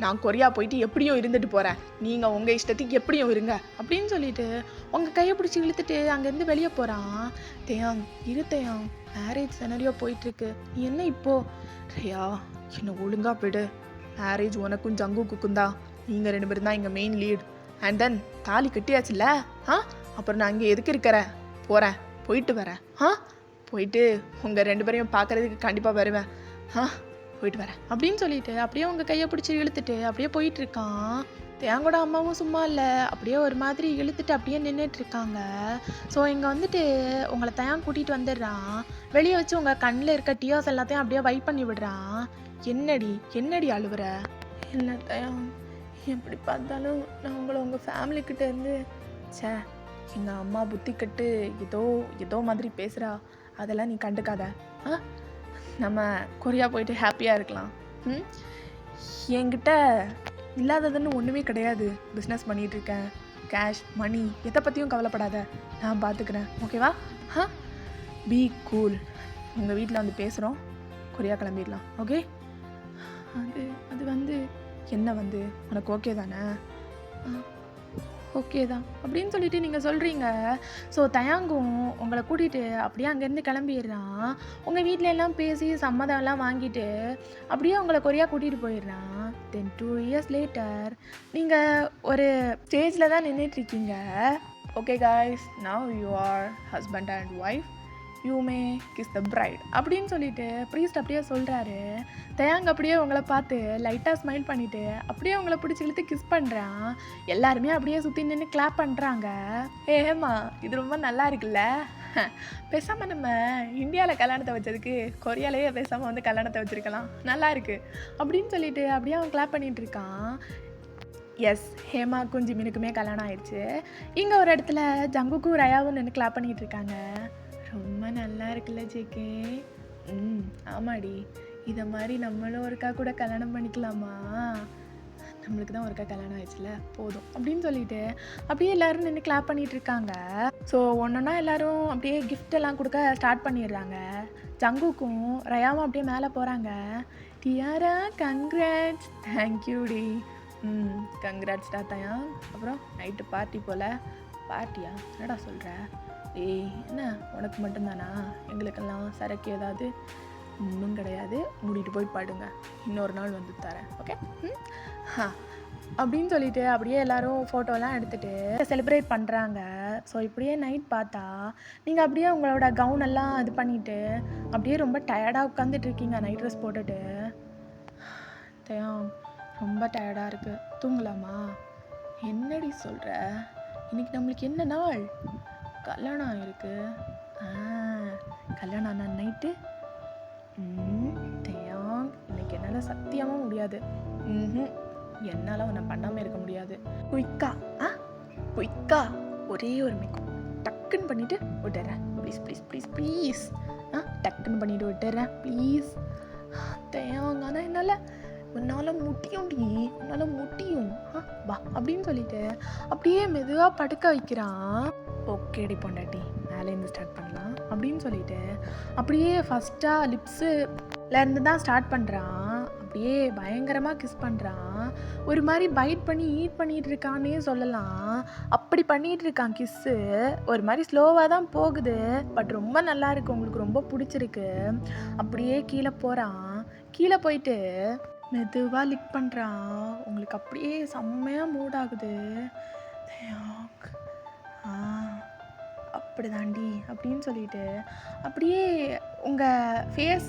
நான் கொரியா போயிட்டு எப்படியும் இருந்துட்டு போகிறேன், நீங்கள் உங்கள் இஷ்டத்துக்கு எப்படியும் இருங்க அப்படின்னு சொல்லிட்டு உங்கள் கையை பிடிச்சி இழுத்துட்டு அங்கேருந்து வெளியே போகிறான். தேயாங் இரு தேயாங், மேரேஜ் செனரியோ போயிட்டுருக்கு, நீ என்ன இப்போ? ரேயா என்னை ஒழுங்கா விடு, மேரேஜ் உனக்கும் ஜங்குக்கும் தான், நீங்கள் 2 பேரும் தான் இங்கே மெயின் லீட். அண்ட் தென் தாலி கட்டியாச்சுல்ல, அப்புறம் நான் இங்கே எதுக்கு இருக்கிறேன்? போகிறேன், போயிட்டு வரேன். போயிட்டு உங்கள் 2 பேரையும் பார்க்குறதுக்கு கண்டிப்பாக வருவேன். போயிட்டு வரேன் அப்படின்னு சொல்லிட்டு அப்படியே உங்கள் கையை பிடிச்சி இழுத்துட்டு அப்படியே போயிட்டு இருக்கான். தேங்கோட அம்மாவும் சும்மா இல்லை, அப்படியே ஒரு மாதிரி இழுத்துட்டு அப்படியே நின்றுட்டு இருக்காங்க. ஸோ இங்கே வந்துட்டு உங்களை தயான் கூட்டிகிட்டு வந்துடுறான். வெளியே வச்சு உங்கள் கண்ணில் இருக்க டியர்ஸ் எல்லாத்தையும் அப்படியே வைப் பண்ணி விடுறான். என்னடி அழுவுற? இல்லை தயான், எப்படி பார்த்தாலும் நான் உங்களை உங்கள் ஃபேமிலிக்கிட்ட இருந்து எங்கள் அம்மா புத்தி கட்டு ஏதோ மாதிரி பேசுகிறா, அதெல்லாம் நீ கண்டுக்காத. நம்ம கொரியா போயிட்டு ஹாப்பியாக இருக்கலாம். என்கிட்ட இல்லாததுன்னு ஒன்றுமே கிடையாது, பிஸ்னஸ் பண்ணிகிட்ருக்கேன், கேஷ் மணி எதை பற்றியும் கவலைப்படாத, நான் பார்த்துக்கிறேன், ஓகேவா? Be cool. உங்கள் வீட்டில் வந்து பேசுகிறோம், கொரியா கிளம்பிடலாம், ஓகே? அது வந்து என்ன வந்து உனக்கு ஓகே தானே? ஓகே தான் அப்படின்னு சொல்லிட்டு நீங்கள் சொல்கிறீங்க. ஸோ தயாங்கும் உங்களை கூட்டிகிட்டு அப்படியே அங்கேருந்து கிளம்பிடுறான். உங்கள் வீட்டில எல்லாம் பேசி சம்மதம் எல்லாம் வாங்கிட்டு அப்படியே உங்களை கொரியா கூட்டிகிட்டு போயிடுறான். தென் 2 years லேட்டர் நீங்கள் ஒரு ஸ்டேஜில் தான் நின்றுட்டுருக்கீங்க. Okay guys, now you are husband and wife, you may kiss the bride அப்படின்னு சொல்லிட்டு ப்ரீஸ்ட் அப்படியே சொல்கிறாரு. தயாங் அப்படியே உங்களை பார்த்து லைட்டாக ஸ்மைல் பண்ணிவிட்டு அப்படியே உங்களை பிடிச்சி இழுத்து கிஸ் பண்ணுறான். எல்லாருமே அப்படியே சுற்றி நின்று கிளாப் பண்ணுறாங்க. ஏமா இது ரொம்ப நல்லா இருக்குல்ல, பேசாமல் நம்ம இந்தியாவில் கல்யாணத்தை வச்சதுக்கு கொரியாலேயே பேசாமல் வந்து கல்யாணத்தை வச்சுருக்கலாம், நல்லா இருக்கு அப்படின்னு சொல்லிட்டு அப்படியே அவன் கிளாப் பண்ணிகிட்டு இருக்கான். எஸ், ஹேமாக்கும் ஜிமினுக்குமே கல்யாணம் ஆயிடுச்சு. இங்கே ஒரு இடத்துல ஜங்குக்கும் ரயாவும் நின்று கிளாப் பண்ணிகிட்டு இருக்காங்க. ரொம்ப நல்லா இருக்குல்ல ஜேகே? ஆமாடி, இதை மாதிரி நம்மளும் ஒருக்கா கூட கல்யாணம் பண்ணிக்கலாமா? நம்மளுக்கு தான் ஒருக்கா கல்யாணம் ஆயிடுச்சுல, போதும் அப்படின்னு சொல்லிட்டு அப்படியே எல்லோரும் நின்று கிளாப் பண்ணிகிட்டு இருக்காங்க. ஸோ ஒன்றுன்னா எல்லோரும் அப்படியே கிஃப்ட் எல்லாம் கொடுக்க ஸ்டார்ட் பண்ணிடுறாங்க. ஜங்குக்கும் ரயாவும் அப்படியே மேலே போகிறாங்க. டியாரா கங்க்ராட்ஸ். தேங்க்யூடி. கங்க்ராட்ஸ்டா தயா. அப்புறம் நைட்டு பார்ட்டி போல். பார்ட்டியா? என்னடா சொல்கிற? ஏய் என்ன உனக்கு மட்டும்தானா? எங்களுக்கெல்லாம் சரக்கு ஏதாவது? ஒன்றும் கிடையாது, மூடிட்டு போய் பாடுங்க, இன்னொரு நாள் வந்து தரேன், ஓகே? அப்படின்னு சொல்லிட்டு அப்படியே எல்லோரும் ஃபோட்டோலாம் எடுத்துகிட்டு செலிப்ரேட் பண்ணுறாங்க. ஸோ இப்படியே நைட் பார்த்தா நீங்கள் அப்படியே உங்களோட கவுன் எல்லாம் இது பண்ணிவிட்டு அப்படியே ரொம்ப டயர்டாக உட்காந்துட்ருக்கீங்க நைட் ட்ரெஸ் போட்டுட்டு. தயம் ரொம்ப டயர்டாக இருக்குது, தூங்கலாமா? என்னடி சொல்கிற? இன்றைக்கி நம்மளுக்கு என்ன நாள்? கல்யாணம் ஆகிருக்கு. கல்யாணம் ஆன நைட்டு? தயாங் இன்னைக்கு என்னால் சத்தியமாக முடியாது. என்னால் உன்னை பண்ணாமல் இருக்க முடியாது. குயிக்கா ஒரே ஒரு மேக்கப் டக்குன்னு பண்ணிவிட்டு விட்டுறேன், ப்ளீஸ் ப்ளீஸ் ப்ளீஸ் ப்ளீஸ். டக்குன்னு பண்ணிவிட்டு விட்டுறேன் ப்ளீஸ். தயாங் ஆனால் உன்னால் முடியும்டி, உன்னால் முடியும், வா அப்படின்னு சொல்லிட்டு அப்படியே மெதுவாக படுக்க வைக்கிறான். ஓகேடி பொண்டாட்டி, மேலேருந்து ஸ்டார்ட் பண்ணலாம் அப்படின்னு சொல்லிட்டு அப்படியே ஃபஸ்ட்டாக லிப்ஸுலேருந்து தான் ஸ்டார்ட் பண்ணுறான். அப்படியே பயங்கரமாக கிஸ் பண்ணுறான். ஒரு மாதிரி பைட் பண்ணி ஈட் பண்ணிகிட்டு இருக்கான்னே சொல்லலாம். அப்படி பண்ணிகிட்டு இருக்கான் கிஸ்ஸு. ஒரு மாதிரி ஸ்லோவாக தான் போகுது, பட் ரொம்ப நல்லா இருக்குது, உங்களுக்கு ரொம்ப பிடிச்சிருக்கு. அப்படியே கீழே போகிறான். கீழே போயிட்டு மெதுவாக லிக் பண்ணுறான். உங்களுக்கு அப்படியே செம்மையாக மூட் ஆகுது. அப்படி தாண்டி அப்படின்னு சொல்லிட்டு அப்படியே உங்கள் ஃபேஸ்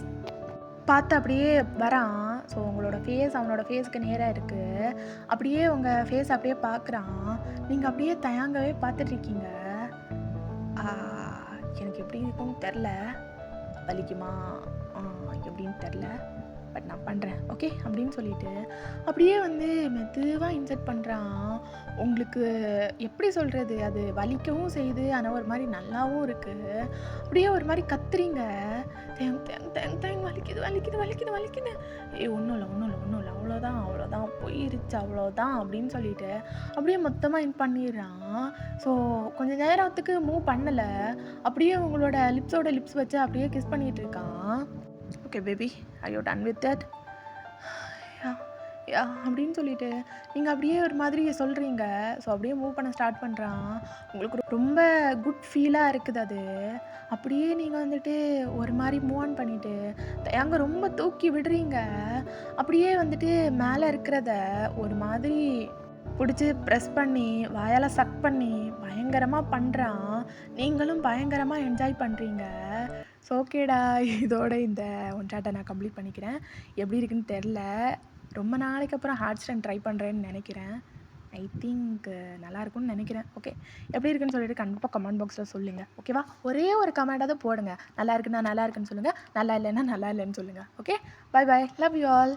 பார்த்து அப்படியே வரான். ஸோ உங்களோட ஃபேஸ் அவனோட ஃபேஸ்க்கு நேரா இருக்கு. அப்படியே உங்க ஃபேஸ் அப்படியே பார்க்குறான். நீங்க அப்படியே தயங்கவே பார்த்துட்ருக்கீங்க. ஆ எனக்கு எப்படி இருக்கும்னு தெரில. வலிக்குமா? எப்படின்னு தெரில. பட் நான் பண்ணுறேன் ஓகே அப்படின்னு சொல்லிட்டு அப்படியே வந்து மெதுவாக இன்சர்ட் பண்ணுறான். உங்களுக்கு எப்படி சொல்கிறது, அது வலிக்கவும் செய்யுது, ஆனால் ஒரு மாதிரி நல்லாவும் இருக்குது. அப்படியே ஒரு மாதிரி கத்துறீங்க, தேங் தேங் தேங் தேங் வலிக்குது வலிக்குது வலிக்குது வலிக்குது. ஒன்றும் இல்லை ஒன்றும் இல்லை ஒன்றும் இல்லை, அவ்வளோதான் அவ்வளோதான் போயிருச்சு அவ்வளோதான் அப்படின்னு சொல்லிட்டு அப்படியே மொத்தமாக இன் பண்ணிடுறான். ஸோ கொஞ்சம் நேரத்துக்கு மூவ் பண்ணலை. அப்படியே உங்களோட லிப்ஸோட லிப்ஸ் வச்சு அப்படியே கிஸ் பண்ணிகிட்டு இருக்கான். Okay baby, are you done with that? Yeah அப்படின்னு சொல்லிட்டு நீங்கள் அப்படியே ஒரு மாதிரி சொல்கிறீங்க. ஸோ அப்படியே மூவ் பண்ண ஸ்டார்ட் பண்ணுறான். உங்களுக்கு ரொம்ப குட் ஃபீலாக இருக்குது அது. அப்படியே நீங்கள் வந்துட்டு ஒரு மாதிரி மூவ் ஆன் பண்ணிவிட்டு அங்கே ரொம்ப தூக்கி விடுறீங்க. அப்படியே வந்துட்டு மேலே இருக்கிறத ஒரு மாதிரி பிடிச்சி ப்ரெஸ் பண்ணி வாயால் சக் பண்ணி பயங்கரமாக பண்ணுறான். நீங்களும் பயங்கரமாக என்ஜாய் பண்ணுறீங்க. ஸோ ஓகேடா, இதோட இந்த ஒன்றாட்டை நான் கம்ப்ளீட் பண்ணிக்கிறேன். எப்படி இருக்குன்னு தெரில. ரொம்ப நாளைக்கு அப்புறம் ஹார்ட் ஸ்டன் ட்ரை பண்ணுறேன்னு நினைக்கிறேன். ஐ திங்க் நல்லாயிருக்கும்னு நினைக்கிறேன். ஓகே, எப்படி இருக்குன்னு சொல்லிட்டு கண்டிப்பாக கமெண்ட் பாக்ஸில் சொல்லுங்கள். ஓகேவா? ஒரே ஒரு கமெண்ட்டாவது போடுங்க. நல்லா இருக்குன்னா நல்லா இருக்குன்னு சொல்லுங்கள், நல்லா இல்லைன்னா நல்லா இல்லைன்னு சொல்லுங்கள். Okay, bye bye, love you all.